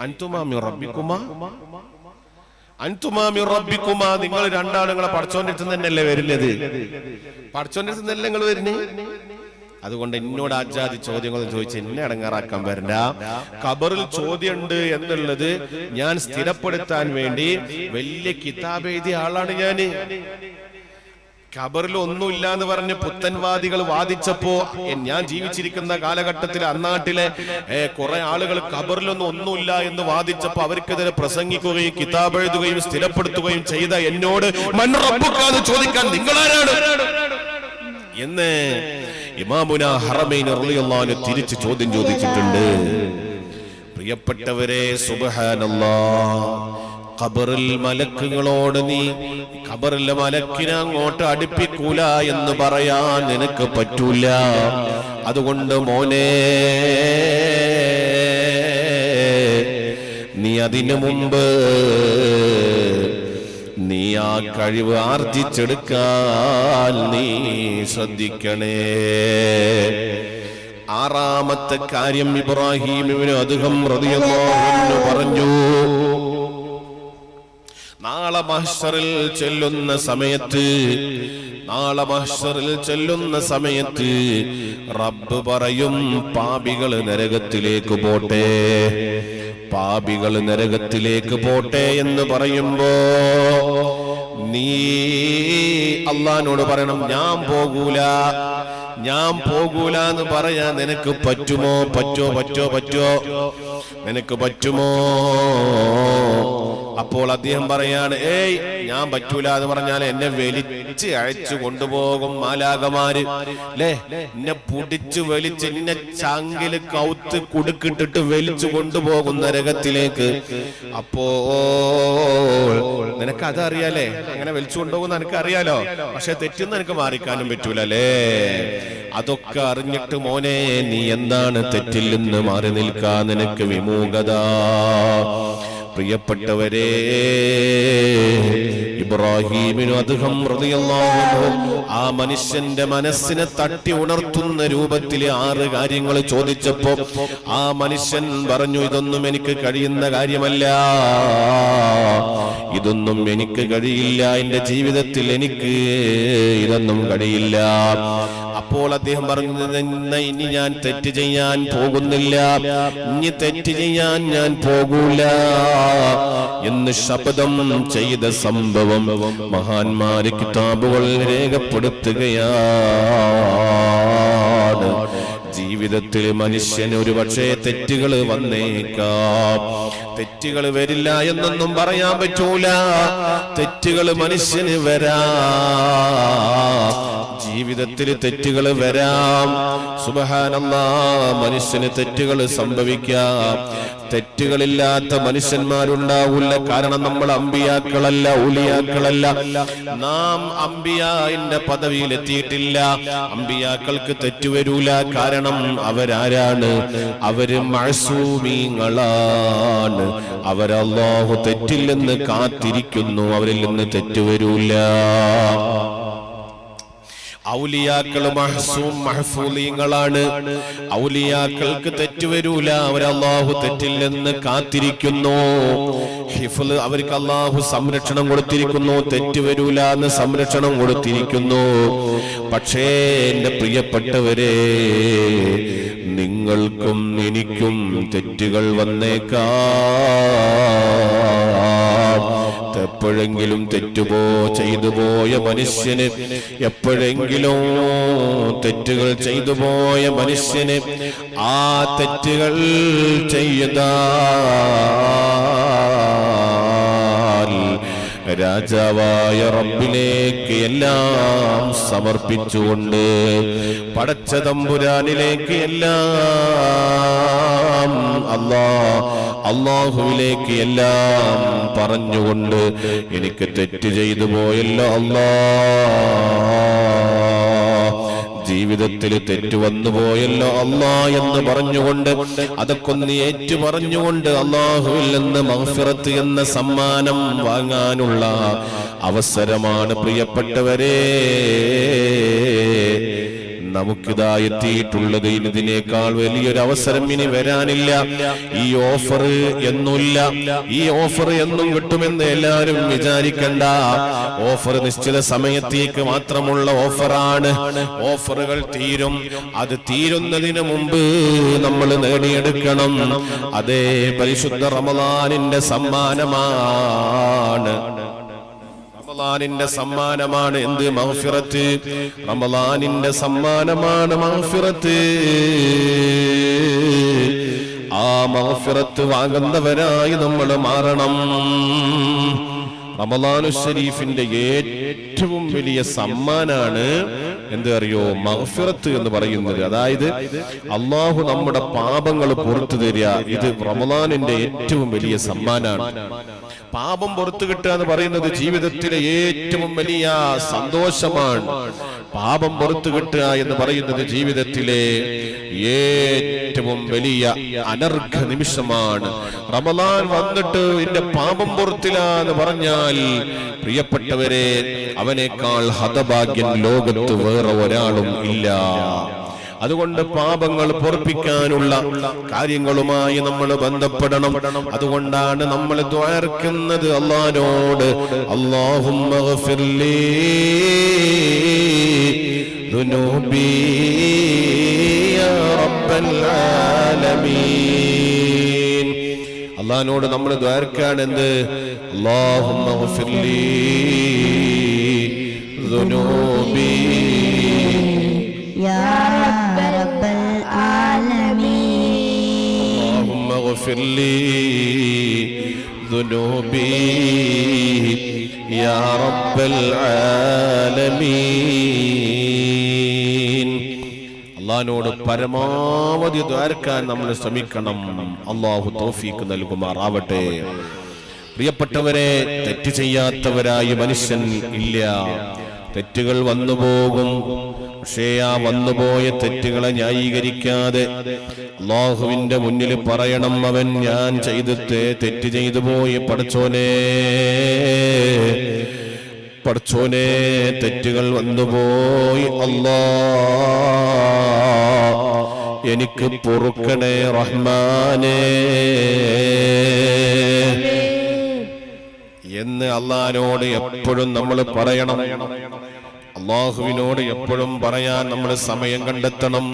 അൻതുമാ മിൻ റബ്ബികുമാ റബ്ബിക്കുമാ, നിങ്ങൾ രണ്ടാളുകളെ പടച്ചോന്റെ അടുത്ത് തന്നെയല്ലേ വരുന്നത്? പടച്ചോന്റെ അടുത്ത് തന്നെയല്ലേ നിങ്ങൾ വരുന്നത്? അതുകൊണ്ട് എന്നോട് ആജാതി ചോദ്യങ്ങൾ ചോദിച്ച് എന്നെ അടങ്ങാറാക്കാൻ വരണ്ട. ഖബറിൽ ചോദ്യമുണ്ട് എന്നുള്ളത് ഞാൻ സ്ഥിരപ്പെടുത്താൻ വേണ്ടി വലിയ കിതാബ് എഴുതിയ ആളാണ് ഞാന്. ഖബറിൽ ഒന്നുമില്ല എന്ന് പറഞ്ഞ് പുത്തൻവാദികൾ വാദിച്ചപ്പോ ഞാൻ ജീവിച്ചിരിക്കുന്ന കാലഘട്ടത്തിൽ അന്നാട്ടിലെ കുറെ ആളുകൾ ഖബറിലൊന്നും ഒന്നുമില്ല എന്ന് വാദിച്ചപ്പോ അവർക്കെതിരെ പ്രസംഗിക്കുകയും കിതാബ് എഴുതുകയും സ്ഥിരപ്പെടുത്തുകയും ചെയ്ത എന്നോട് മൻ റബ്ബുക എന്ന് ചോദിക്കാൻ നിങ്ങളാരാണ് എന്ന് ഇമാമുന ഹറമൈൻ റളിയല്ലാഹു അൻഹു തിരിച്ച് ചോദ്യം ചോദിച്ചിട്ടുണ്ട്. പ്രിയപ്പെട്ടവരെ, സുബ്ഹാനല്ലാഹ്, ഖബറിൽ മലക്കുകളോട് നീ ഖബറിലെ മലക്കിനെ അങ്ങോട്ട് അടുപ്പിക്കൂല എന്ന് പറയാൻ നിനക്ക് പറ്റൂല. അതുകൊണ്ട് മോനെ, നീ അതിനു മുമ്പ് നീ ആ കഴിവ് ആർജിച്ചെടുക്കാൻ നീ ശ്രദ്ധിക്കണേ. ആറാമത്തെ കാര്യം ഇബ്രാഹിം ഇബ്നു അദ്ഹം റളിയല്ലാഹു അൻഹു പറഞ്ഞു, നാളെ മഹ്ശറിൽ ചെല്ലുന്ന സമയത്ത് റബ്ബ് പറയും, പാപികൾ നരകത്തിലേക്ക് പോട്ടെ എന്ന് പറയുമ്പോ നീ അള്ളാഹിനോട് പറയണം, ഞാൻ പോകൂല എന്ന് പറയാൻ നിനക്ക് പറ്റുമോ? നിനക്ക് പറ്റുമോ? അപ്പോൾ അദ്ദേഹം പറയാണ്, ഞാൻ പറ്റൂല എന്ന് പറഞ്ഞാൽ എന്നെ വലിച്ച് അയച്ചു കൊണ്ടുപോകും മാലാഖമാര്, അല്ലേ? എന്നെ പിടിച്ചു വലിച്ച് എന്നെ ചങ്കില് കൗത്ത് കുടുക്കിട്ടിട്ട് വലിച്ചു കൊണ്ടുപോകും നരകത്തിലേക്ക്. അപ്പോ നിനക്ക് അതറിയാലേ, അങ്ങനെ വലിച്ചു കൊണ്ടുപോകുന്ന നിനക്ക് അറിയാലോ. പക്ഷെ തെറ്റുന്ന നിനക്ക് മാറിക്കാനും പറ്റൂല, അല്ലേ? അതൊക്കെ അറിഞ്ഞിട്ട് മോനെ, നീ എന്താണ് തെറ്റിൽ നിന്ന് മാറി നിൽക്കാൻ നിനക്ക് വിമുഖത? പ്രിയപ്പെട്ടവരെ, ഇബ്രാഹിം ഇബ്നു അദ്ഹം റളിയല്ലാഹു അൻഹു ആ മനുഷ്യന്റെ മനസ്സിനെ തട്ടി ഉണർത്തുന്ന രൂപത്തിൽ 6 കാര്യങ്ങൾ ചോദിച്ചപ്പോ ആ മനുഷ്യൻ പറഞ്ഞു, ഇതൊന്നും എനിക്ക് കഴിയുന്ന കാര്യമല്ല, ഇതൊന്നും എനിക്ക് കഴിയില്ല, എന്റെ ജീവിതത്തിൽ എനിക്ക് ഇതൊന്നും കഴിയില്ല. അപ്പോൾ അദ്ദേഹം പറഞ്ഞു, ഇനി ഞാൻ തെറ്റ് ചെയ്യാൻ പോകുന്നില്ല, ഇനി തെറ്റ് ചെയ്യാൻ ഞാൻ പോകൂല എന്ന് ശപഥം ചെയ്ത സംഭവം മഹാന്മാര് കിതാബുകൾ രേഖപ്പെടുത്തുകയാണ്. ജീവിതത്തിൽ മനുഷ്യന് ഒരുപക്ഷെ തെറ്റുകൾ വന്നേക്കാം, തെറ്റുകൾ വരില്ല എന്നൊന്നും പറയാൻ പറ്റൂല. തെറ്റുകൾ മനുഷ്യന് വരാം, ജീവിതത്തിൽ തെറ്റുകൾ വരാം. സുബ്ഹാനല്ലാഹ്, മനുഷ്യന് തെറ്റുകൾ സംഭവിക്കാം. തെറ്റുകളില്ലാത്ത മനുഷ്യന്മാരുണ്ടാവില്ല. കാരണം നമ്മൾ അമ്പിയാക്കളല്ല, ഔലിയാക്കളല്ല. നാം അമ്പിയാന്റെ പദവിയിൽ എത്തിയിട്ടില്ല. അമ്പിയാക്കൾക്ക് തെറ്റുവരൂല. കാരണം അവരാരാണ്? അവര് മഅസൂമീങ്ങളാണ്. അവരല്ലാഹു തെറ്റിൽ നിന്ന് കാത്തിരിക്കുന്നു, അവരിൽ നിന്ന് തെറ്റുവരൂല. ഔലിയാക്കൾ മഹ്ഫൂളീങ്ങളാണ്. ഔലിയാക്കൾക്ക് തെറ്റുവരൂല, അവർ അല്ലാഹു തെറ്റിൽ നിന്ന് കാത്തിരിക്കുന്നു. ഹിഫ്ള്, അവർക്ക് അല്ലാഹു സംരക്ഷണം കൊടുത്തിരിക്കുന്നു, തെറ്റുവരൂല എന്ന് സംരക്ഷണം കൊടുത്തിരിക്കുന്നു. പക്ഷേ എന്റെ പ്രിയപ്പെട്ടവരെ, നിങ്ങൾക്കും എനിക്കും തെറ്റുകൾ വന്നേക്കാം. എപ്പോഴെങ്കിലും ചെയ്തുപോയ മനുഷ്യന്, എപ്പോഴെങ്കിലും തെറ്റുകൾ ചെയ്തുപോയ മനുഷ്യന് ആ തെറ്റുകൾ ചെയ്താൽ രാജാവായ റബ്ബിലേക്ക് എല്ലാം സമർപ്പിച്ചുകൊണ്ട്, പടച്ച തമ്പുരാനിലേക്ക് എല്ലാം, അല്ലാഹുവിലേക്ക് എല്ലാം പറഞ്ഞുകൊണ്ട്, എനിക്ക് തെറ്റ് ചെയ്തു പോയല്ലോ അല്ലാഹ്, ജീവിത ജീവിതത്തിൽ തെറ്റു വന്നുപോയല്ലോ അല്ലാ എന്ന് പറഞ്ഞുകൊണ്ട് അതൊക്കെ ഒന്ന് ഏറ്റു പറഞ്ഞുകൊണ്ട് അല്ലാഹുവിൽ നിന്ന് മഗ്ഫിറത്ത് എന്ന സമ്മാനം വാങ്ങാനുള്ള അവസരമാണ് പ്രിയപ്പെട്ടവരെ നമുക്കിതാ എത്തിയിട്ടുള്ളത്. ഇതിനേക്കാൾ വലിയൊരു അവസരം ഇനി വരാനില്ല. ഈ ഓഫർ എന്നുമില്ല, ഈ ഓഫർ എന്നും കിട്ടുമെന്ന് എല്ലാവരും വിചാരിക്കണ്ട. ഓഫർ നിശ്ചിത സമയത്തേക്ക് മാത്രമുള്ള ഓഫറാണ്. ഓഫറുകൾ തീരും. അത് തീരുന്നതിന് മുമ്പ് നമ്മൾ നേടിയെടുക്കണം. അതേ പരിശുദ്ധ റമളാനിന്റെ സമ്മാനമാണ്. റമളാനിന്റെ സമ്മാനമാണ് എന്ത്? മഗ്ഫിറത്ത്. റമളാനിന്റെ സമ്മാനമാണ് മഗ്ഫിറത്ത്. ആ മഗ്ഫിറത്ത് വാങ്ങുന്നവരായി നമ്മൾ മാറണം. റമളാനു ശരീഫിന്റെ ഏറ്റവും വലിയ സമ്മാനാണ് എന്ത് അറിയോ? മഗ്ഫിറത്ത് എന്ന് പറയുന്നത്. അതായത് അള്ളാഹു നമ്മുടെ പാപങ്ങൾ പുറത്തു തരിക. ഇത് റമളാനിന്റെ ഏറ്റവും വലിയ സമ്മാനാണ്. പാപം പുറത്തു കിട്ടുക എന്ന് പറയുന്നത് ജീവിതത്തിലെ ഏറ്റവും വലിയ സന്തോഷമാണ്. പാപം പുറത്തു കിട്ടുക എന്ന് പറയുന്നത് ജീവിതത്തിലെ ഏറ്റവും വലിയ അനർഘ നിമിഷമാണ്. റമളാൻ വന്നിട്ട് എന്റെ പാപം പുറത്തില്ല എന്ന് പറഞ്ഞാൽ പ്രിയപ്പെട്ടവരെ, അവനേക്കാൾ ഹതഭാഗ്യൻ ലോകത്ത് വേറെ ഒരാളും ഇല്ല. അതുകൊണ്ട് പാപങ്ങൾ പൊറുപ്പിക്കാനുള്ള കാര്യങ്ങളുമായി നമ്മൾ ബന്ധപ്പെടണം. അതുകൊണ്ടാണ് നമ്മൾ ദുആർക്കുന്നത് അല്ലാഹുവോട്, അല്ലാഹുമ്മ ഗഫിർലി ദുനൂബി യാ റബ്ബൽ ആലമീൻ. അല്ലാഹുവോട് നമ്മൾ ദുആർക്കാണ് എന്ത്? അല്ലാഹുമ്മ ഗഫിർലി ദുനൂബി യാ റബ്ബൽ ആലമീൻ. اللهم اغفر لي ذنوبي يا رب العالمين. അല്ലാഹുവോട് പരമാവധി ദ്വാരക്കാൻ നമ്മൾ ശ്രമിക്കണം. അല്ലാഹു തൗഫീഖ് നൽകുമാറാവട്ടെ. പ്രിയപ്പെട്ടവരെ, തെറ്റ് ചെയ്യാത്തവരായി മനുഷ്യൻ ഇല്ല. തെറ്റുകൾ വന്നുപോകും. പക്ഷേ ആ വന്നുപോയ തെറ്റുകളെ ന്യായീകരിക്കാതെ അല്ലാഹുവിന്റെ മുന്നിൽ പറയണം, അവൻ ഞാൻ ചെയ്തിട്ട് തെറ്റ് ചെയ്തു പോയി. പടച്ചോനെ തെറ്റുകൾ വന്നുപോയി. അല്ലാ എനിക്ക് പൊറുക്കണേ റഹ്മാനേ എന്ന് അല്ലാഹുവിനോട് എപ്പോഴും നമ്മൾ പറയണം. അല്ലാഹുവിനോട് എപ്പോഴും പറയാൻ നമ്മൾ സമയം കണ്ടെത്തണം.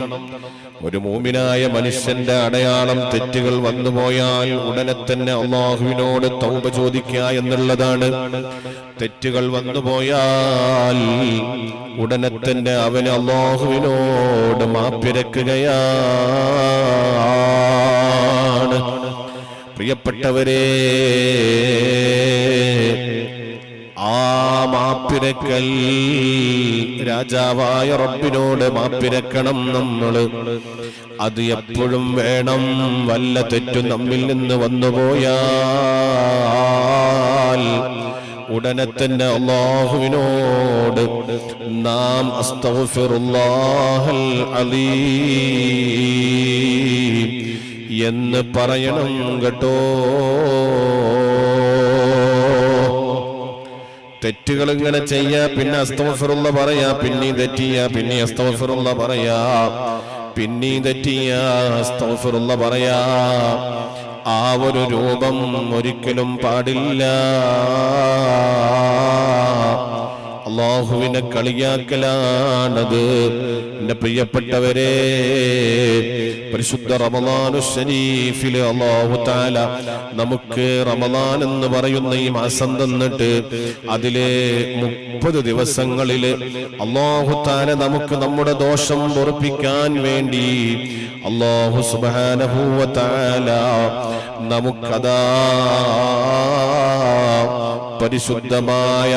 ഒരു മുഅ്മിനായ മനുഷ്യന്റെ അടയാളം തെറ്റുകൾ വന്നുപോയാൽ ഉടനെ തന്നെ അല്ലാഹുവിനോട് തൗബ ചോദിക്കുക എന്നുള്ളതാണ്. തെറ്റുകൾ വന്നുപോയാൽ ഉടനെ തന്നെ അവന് അല്ലാഹുവിനോട് മാപ്പിരക്കുകയാണ്. പ്രിയപ്പെട്ടവരെ, ആ മാപ്പിരക്കൽ രാജാവായ റബ്ബിനോട് മാപ്പിരക്കണം നമ്മൾ. അത് എപ്പോഴും വേണം. വല്ല തെറ്റും നമ്മിൽ നിന്ന് വന്നുപോയാൽ ഉടനെ തന്നെ അല്ലാഹുവിനോട് നാം അസ്തഗ്ഫിറുല്ലാഹൽ അലീം എന്ന് പറയണം കേട്ടോ. തെറ്റുകൾ ഇങ്ങനെ ചെയ്യാ, പിന്നെ അസ്തഗ്ഫിറുള്ള പറയാ, പിന്നെ തെറ്റിയാ, പിന്നെ അസ്തഗ്ഫിറുള്ള പറയാ, പിന്നെ തെറ്റിയാ, അസ്തഗ്ഫിറുള്ള പറയാ. ആ ഒരു രൂപം ഒരിക്കലും പാടില്ല. അല്ലാഹുവിനെ കളിയാക്കലാണത്. എന്റെ പ്രിയപ്പെട്ടവരെ, പരിശുദ്ധ റമളാനു ശരീഫിൽ അല്ലാഹു തആല നമുക്ക് റമളാൻ എന്ന് പറയുന്ന ഈ മാസം തന്നിട്ട് അതിലെ 30 ദിവസങ്ങളിൽ അല്ലാഹു തആല നമുക്ക് നമ്മുടെ ദോഷം പൊറുപ്പിക്കാൻ വേണ്ടി അല്ലാഹു സുബ്ഹാനഹു വ തആല നമുക്കതാ പരിശുദ്ധമായ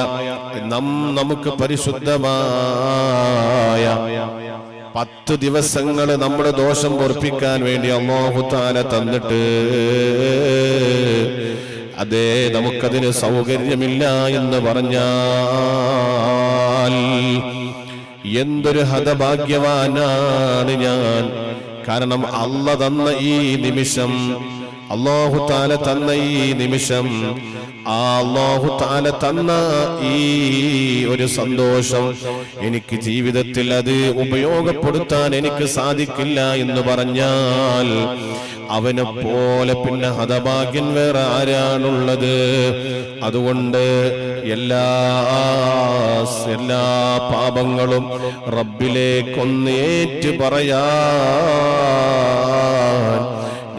നമുക്ക് പരിശുദ്ധമായ 10 ദിവസങ്ങൾ നമ്മുടെ ദോഷം പൊറുപ്പിക്കാൻ വേണ്ടി അല്ലാഹു തആല തന്നിട്ട്, അതേ നമുക്കതിന് സൗകര്യമില്ല എന്ന് പറഞ്ഞാൽ എന്തൊരു ഹതഭാഗ്യവാനാണ് ഞാൻ. കാരണം അല്ല തന്ന ഈ നിമിഷം, അല്ലാഹു തആല തന്ന ഈ നിമിഷം, ആ അല്ലാഹു തആല തന്ന ഈ ഒരു സന്തോഷം എനിക്ക് ജീവിതത്തിൽ അത് ഉപയോഗപ്പെടുത്താൻ എനിക്ക് സാധിക്കില്ല എന്ന് പറഞ്ഞാൽ അവനെ പോലെ പിന്നെ ഹതഭാഗ്യൻ വേറെ ആരാണുള്ളത്? അതുകൊണ്ട് എല്ലാ പാപങ്ങളും റബ്ബിലേക്കൊന്നേറ്റ് പറയാൻ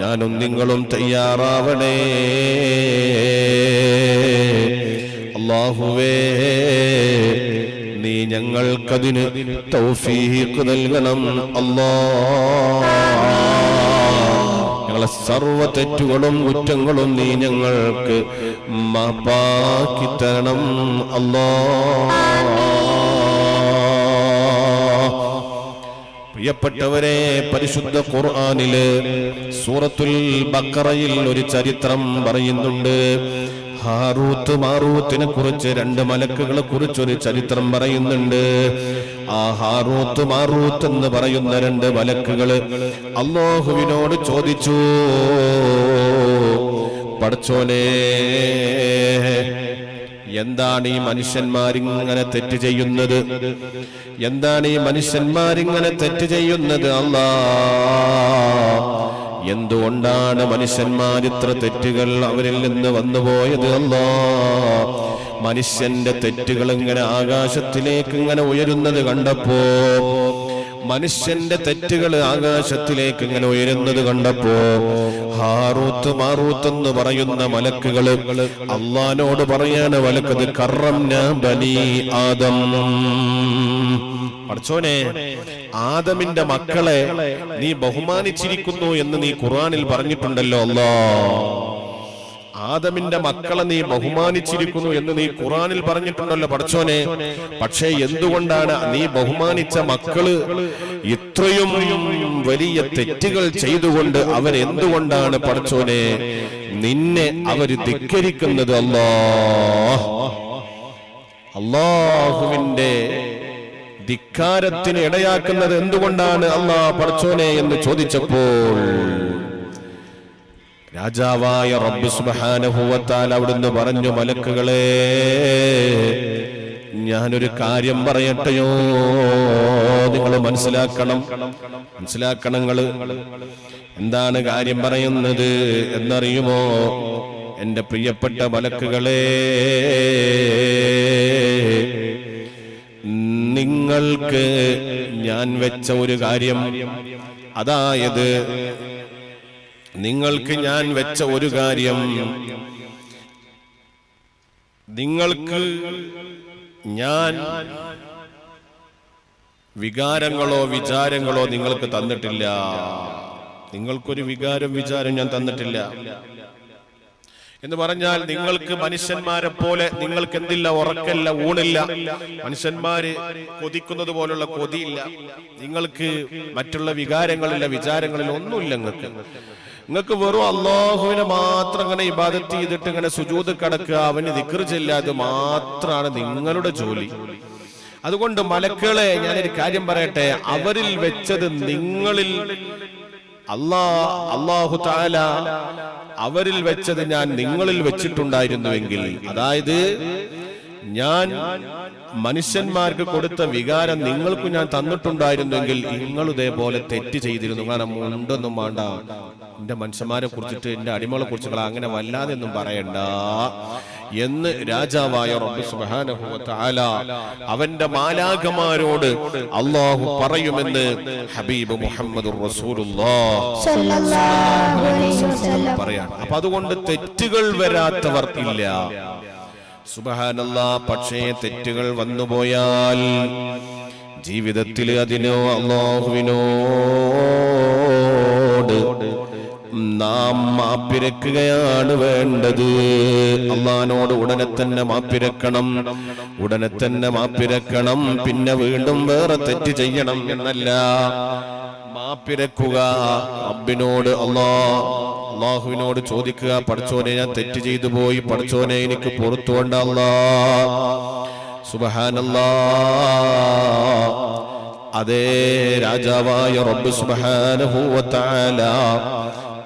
ഞാനും നിങ്ങളും തയ്യാറാവണേ. അല്ലാഹുവേ, നീ ഞങ്ങൾക്കതിന് തൗഫീഖ് നൽകണം അല്ലാഹ്. ഞങ്ങളെ സർവ്വ തെറ്റുകളും കുറ്റങ്ങളും നീ ഞങ്ങൾക്ക് മാപ്പാക്കി തരണം അല്ലാഹ്. പ്രിയപ്പെട്ടവരെ, പരിശുദ്ധ ഖുർആനില് സൂറത്തുൽ ബഖറയിൽ ഒരു ചരിത്രം പറയുന്നുണ്ട്. ഹാറൂത്ത് മാറൂത്തിനെ കുറിച്ച്, രണ്ട് മലക്കുകളെ കുറിച്ചൊരു ചരിത്രം പറയുന്നുണ്ട്. ആ ഹാറൂത്ത് മാറൂത്ത് എന്ന് പറയുന്ന രണ്ട് മലക്കുകള് അല്ലാഹുവിനോട് ചോദിച്ചു, പടച്ചോനെ, എന്താണ് ഈ മനുഷ്യന്മാരിങ്ങനെ തെറ്റ് ചെയ്യുന്നത്? എന്താണ് ഈ മനുഷ്യന്മാരിങ്ങനെ തെറ്റ് ചെയ്യുന്നത് അല്ലാഹ്? എന്തുകൊണ്ടാണ് മനുഷ്യന്മാർ ഇത്ര തെറ്റുകൾ അവരിൽ നിന്ന് വന്നുപോയത് അല്ലാഹ്? മനുഷ്യന്റെ തെറ്റുകൾ ഇങ്ങനെ ആകാശത്തിലേക്ക് ഇങ്ങനെ ഉയരുന്നത് കണ്ടപ്പോ, മനുഷ്യന്റെ തെറ്റുകൾ ആകാശത്തിലേക്ക് ഇങ്ങനെ ഉയരുന്നത് കണ്ടപ്പോ ഹാറൂത്ത് മാറൂത്ത് എന്ന് പറയുന്ന മലക്കുകള് അള്ളാനോട് പറയാണ്, വലക്കത് കറംനാ ബനീ ആദം. പടച്ചോനെ, ആദമിന്റെ മക്കളെ നീ ബഹുമാനിച്ചിരിക്കുന്നു എന്ന് നീ ഖുർആനിൽ പറഞ്ഞിട്ടുണ്ടല്ലോ അല്ലാഹ്. ആദമിന്റെ മക്കളെ നീ ബഹുമാനിച്ചിരിക്കുന്നു എന്ന് നീ ഖുർആനിൽ പറഞ്ഞിട്ടുണ്ടല്ലോ പടച്ചോനെ. പക്ഷേ എന്തുകൊണ്ടാണ് നീ ബഹുമാനിച്ച മക്കള് ഇത്രയും വലിയ തെറ്റുകൾ ചെയ്തുകൊണ്ട് അവരെന്തുകൊണ്ടാണ് പടച്ചോനെ നിന്നെ അവര് ധിക്കരിക്കുന്നത്? അല്ലാഹുവിന്റെ ധിക്കാരത്തിന് ഇടയാക്കുന്നത് എന്തുകൊണ്ടാണ് അല്ലാഹ് പടച്ചോനെ എന്ന് ചോദിച്ചപ്പോൾ രാജാവായ റബ്ബ് സുബ്ഹാനഹു വ തആല അവിടുന്ന് പറഞ്ഞു, മലക്കുകളെ, ഞാനൊരു കാര്യം പറയട്ടെയോ, നിങ്ങൾ മനസ്സിലാക്കണം. എന്താണ് കാര്യം പറയുന്നത് എന്നറിയുമോ? എന്റെ പ്രിയപ്പെട്ട മലക്കുകളെ, നിങ്ങൾക്ക് ഞാൻ വെച്ച ഒരു കാര്യം, അതായത് നിങ്ങൾക്ക് ഞാൻ വെച്ച ഒരു കാര്യം, നിങ്ങൾക്ക് ഞാൻ വികാരങ്ങളോ വിചാരങ്ങളോ നിങ്ങൾക്ക് തന്നിട്ടില്ല. നിങ്ങൾക്കൊരു വിചാരം ഞാൻ തന്നിട്ടില്ല എന്ന് പറഞ്ഞാൽ, നിങ്ങൾക്ക് മനുഷ്യന്മാരെ പോലെ നിങ്ങൾക്ക് എന്തില്ല, ഉറക്കല്ല, ഊണില്ല, മനുഷ്യന്മാര് കൊതിക്കുന്നത് പോലുള്ള കൊതിയില്ല, നിങ്ങൾക്ക് മറ്റുള്ള വികാരങ്ങളില്ല, വിചാരങ്ങളില്ല, ഒന്നുമില്ല. നിങ്ങൾക്ക് വെറും അല്ലാഹുവിനെ മാത്രം ഇങ്ങനെ ഇബാദത്ത് ചെയ്തിട്ട് ഇങ്ങനെ സുജൂദ് കിടക്കുക, അവന് ദിക്ർ ചെല്ലുക, അത് മാത്രമാണ് നിങ്ങളുടെ ജോലി. അതുകൊണ്ട് മലക്കുകളെ, ഞാനൊരു കാര്യം പറയട്ടെ, അവരിൽ വെച്ചത് നിങ്ങളിൽ അല്ലാഹു തആല അവരിൽ വെച്ചത് ഞാൻ നിങ്ങളിൽ വെച്ചിട്ടുണ്ടായിരുന്നുവെങ്കിൽ, അതായത് ഞാൻ മനുഷ്യന്മാർക്ക് കൊടുത്ത വികാരം നിങ്ങൾക്ക് ഞാൻ തന്നിട്ടുണ്ടായിരുന്നെങ്കിൽ നിങ്ങൾ ഇതേപോലെ തെറ്റ് ചെയ്തിരുന്നു. കാരണം ഉണ്ടൊന്നും വേണ്ട, എന്റെ മനുഷ്യന്മാരെ കുറിച്ചിട്ട്, എന്റെ അടിമകളെ കുറിച്ച് അങ്ങനെ വല്ലാതെ ഒന്നും പറയണ്ട എന്ന് രാജാവായ റബ്ബ് സുബ്ഹാനഹു വ തആല അവന്റെ മാലാഖമാരോട് അല്ലാഹു പറയുമെന്ന് ഹബീബ് മുഹമ്മദുർ റസൂലുള്ളാഹി സ്വല്ലല്ലാഹു അലൈഹി വസല്ലം പറയാണ്. അപ്പൊ അതുകൊണ്ട് തെറ്റുകൾ വരാത്തവർ ഇല്ല. സുബ്ഹാനല്ലാഹ്. പക്ഷേ തെറ്റുകൾ വന്നുപോയാൽ ജീവിതത്തിൽ അതിനോ അല്ലാഹുവിനോട് നാം മാപ്പിരക്കുകയാണ് വേണ്ടത്. അള്ളാഹിനോട് ഉടനെ തന്നെ മാപ്പിരക്കണം. പിന്നെ വീണ്ടും വേറെ തെറ്റ് ചെയ്യണം എന്നല്ല, മാപ്പിരക്കുക. റബ്ബിനോട് അല്ലാഹുവിനോട് ചോദിക്കുക, പടച്ചോനെ, ഞാൻ തെറ്റ് ചെയ്തു പോയി, പടച്ചോനെ എനിക്ക് പുറത്തുകൊണ്ട് അല്ലാഹ്. സുബ്ഹാനല്ലാഹ്. അതേ രാജാവായ റബ്ബ് സുബ്ഹാനഹു വ തആല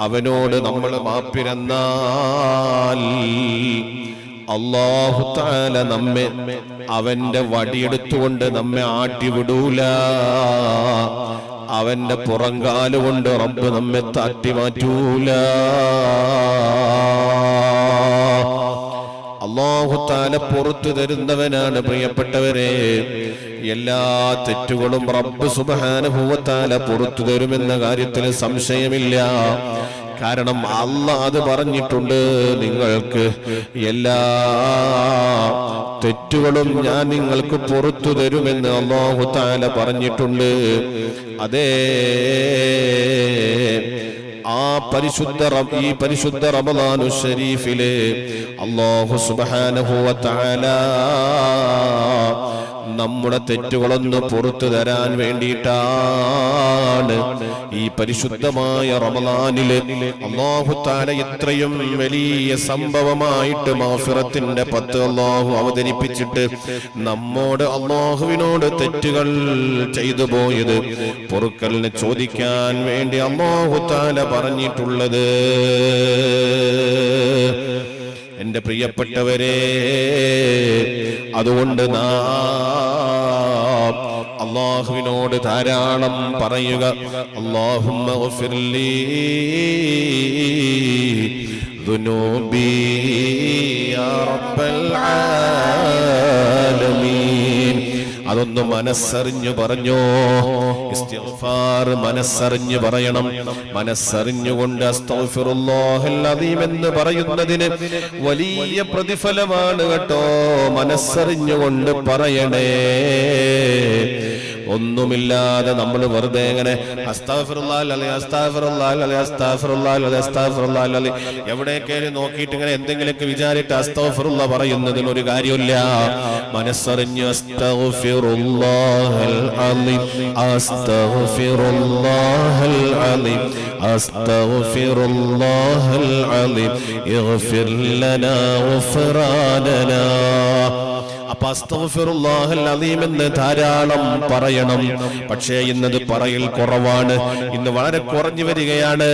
അവനോട് നമ്മൾ മാപ്പിരന്നാൽ അല്ലാഹു തആല നമ്മെ അവന്റെ വടിയെടുത്തുകൊണ്ട് നമ്മെ ആട്ടിവിടൂല. അവന്റെ പുറങ്കാലുകൊണ്ട് റബ്ബ് നമ്മെ തട്ടി മാറ്റൂല. അല്ലാഹു തആല പുറത്തു തരുന്നവനാണ്. പ്രിയപ്പെട്ടവരെ, എല്ലാ തെറ്റുകളും റബ്ബ് സുബ്ഹാനഹു വ തആല പുറത്തു തരുമെന്ന കാര്യത്തിൽ സംശയമില്ല. കാരണം അല്ലാഹ് അത് പറഞ്ഞിട്ടുണ്ട്, നിങ്ങൾക്ക് എല്ലാ തെറ്റുകളും ഞാൻ നിങ്ങൾക്ക് പുറത്തു തരുമെന്ന് അല്ലാഹു തആല പറഞ്ഞിട്ടുണ്ട്. അതേ ഈ പരിശുദ്ധ റമളാനു ശരീഫിലെ അല്ലാഹു സുബ്ഹാനഹു വ തആല നമ്മുടെ തെറ്റുകളൊന്ന് പുറത്തു തരാൻ വേണ്ടിയിട്ടാണ് ഈ പരിശുദ്ധമായ റമളാനിലെ അല്ലാഹു തആല ഇത്രയും വലിയ സംഭവമായിട്ട് മഗ്ഫിറത്തിന്റെ 10 അല്ലാഹു അവതരിപ്പിച്ചിട്ട് നമ്മോട് അല്ലാഹുവിനോട് തെറ്റുകൾ ചെയ്തു പോയത് പൊറുക്കലിനെ ചോദിക്കാൻ വേണ്ടി അല്ലാഹു തആല പറഞ്ഞിട്ടുള്ളത്. എന്റെ പ്രിയപ്പെട്ടവരെ, അതുകൊണ്ട് നാം അല്ലാഹുവിനോട് ധാരാളം പറയുക, അല്ലാഹുമ്മ ഗഫിർലി ദുനൂബി യാ റബ്ബൽ ആലമീൻ. അതൊന്ന് മനസ്സറിഞ്ഞു പറഞ്ഞോ. ഇസ്തിഗ്ഫാർ മനസ്സറിഞ്ഞു പറയണം. മനസ്സറിഞ്ഞുകൊണ്ട് അസ്തഗ്ഫിറുല്ലാഹൽ അദീം എന്ന് പറയുന്നതിന് വലിയ പ്രതിഫലമാണ് കേട്ടോ. മനസ്സറിഞ്ഞുകൊണ്ട് പറയണേ. ഒന്നുമില്ലാതെ നമ്മൾ വെറുതെ എങ്ങനെ എവിടെയൊക്കെ നോക്കിയിട്ട് ഇങ്ങനെ എന്തെങ്കിലുമൊക്കെ വിചാരിട്ട് അസ്തഗ്ഫിറുല്ലാ പറയുന്നതിന് ഒരു കാര്യമില്ല. മനസ്സറിഞ്ഞു അസ്തഗ്ഫിറുല്ലാഹൽ അലീം, അസ്തഗ്ഫിറുല്ലാഹൽ അലീം, അസ്തഗ്ഫിറുല്ലാഹൽ അലീം, ഇഗ്ഫിർ ലനാ ഗുഫ്റാനനാ. അപ്പൊ അസ്തഗ്ഫിറുല്ലാഹൽ അലീം എന്ന് ധാരാളം പറയണം. പക്ഷേ ഇന്നത് പറയൽ കുറവാണ്. ഇന്ന് വളരെ കുറഞ്ഞു വരികയാണ്.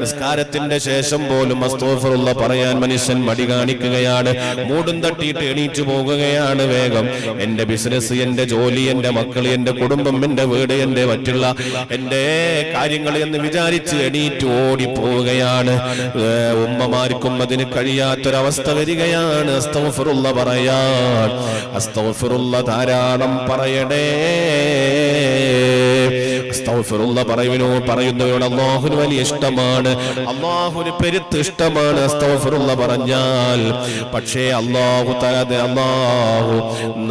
നിസ്കാരത്തിന്റെ ശേഷം പോലും അസ്തഗ്ഫിറുല്ലാ പറയാൻ മനുഷ്യൻ മടി കാണിക്കുകയാണ്. മൂടും തട്ടിയിട്ട് എണീറ്റ് പോകുകയാണ് വേഗം. എന്റെ ബിസിനസ്, എന്റെ ജോലി, എന്റെ മക്കൾ, എന്റെ കുടുംബം, എന്റെ വീട്, എന്റെ മറ്റുള്ള എന്റെ കാര്യങ്ങൾ എന്ന് വിചാരിച്ച് എണീറ്റ് ഓടിപ്പോവുകയാണ്. ഉമ്മമാർക്കും അതിന് കഴിയാത്തൊരവസ്ഥ വരികയാണ് അസ്തഗ്ഫിറുല്ലാ പറയാൻ. അസ്തഗ്ഫിറുല്ലാ ധാരാളം പറയണേ. അസ്തഗ്ഫിറുല്ലാ പറയുന്നവരോട് അല്ലാഹുവിന് വലിയ ഇഷ്ടമാണ്. അല്ലാഹുവിന് പെരുത്ത് ഇഷ്ടമാണ് അസ്തഗ്ഫിറുല്ലാ പറഞ്ഞാൽ. പക്ഷേ അല്ലാഹു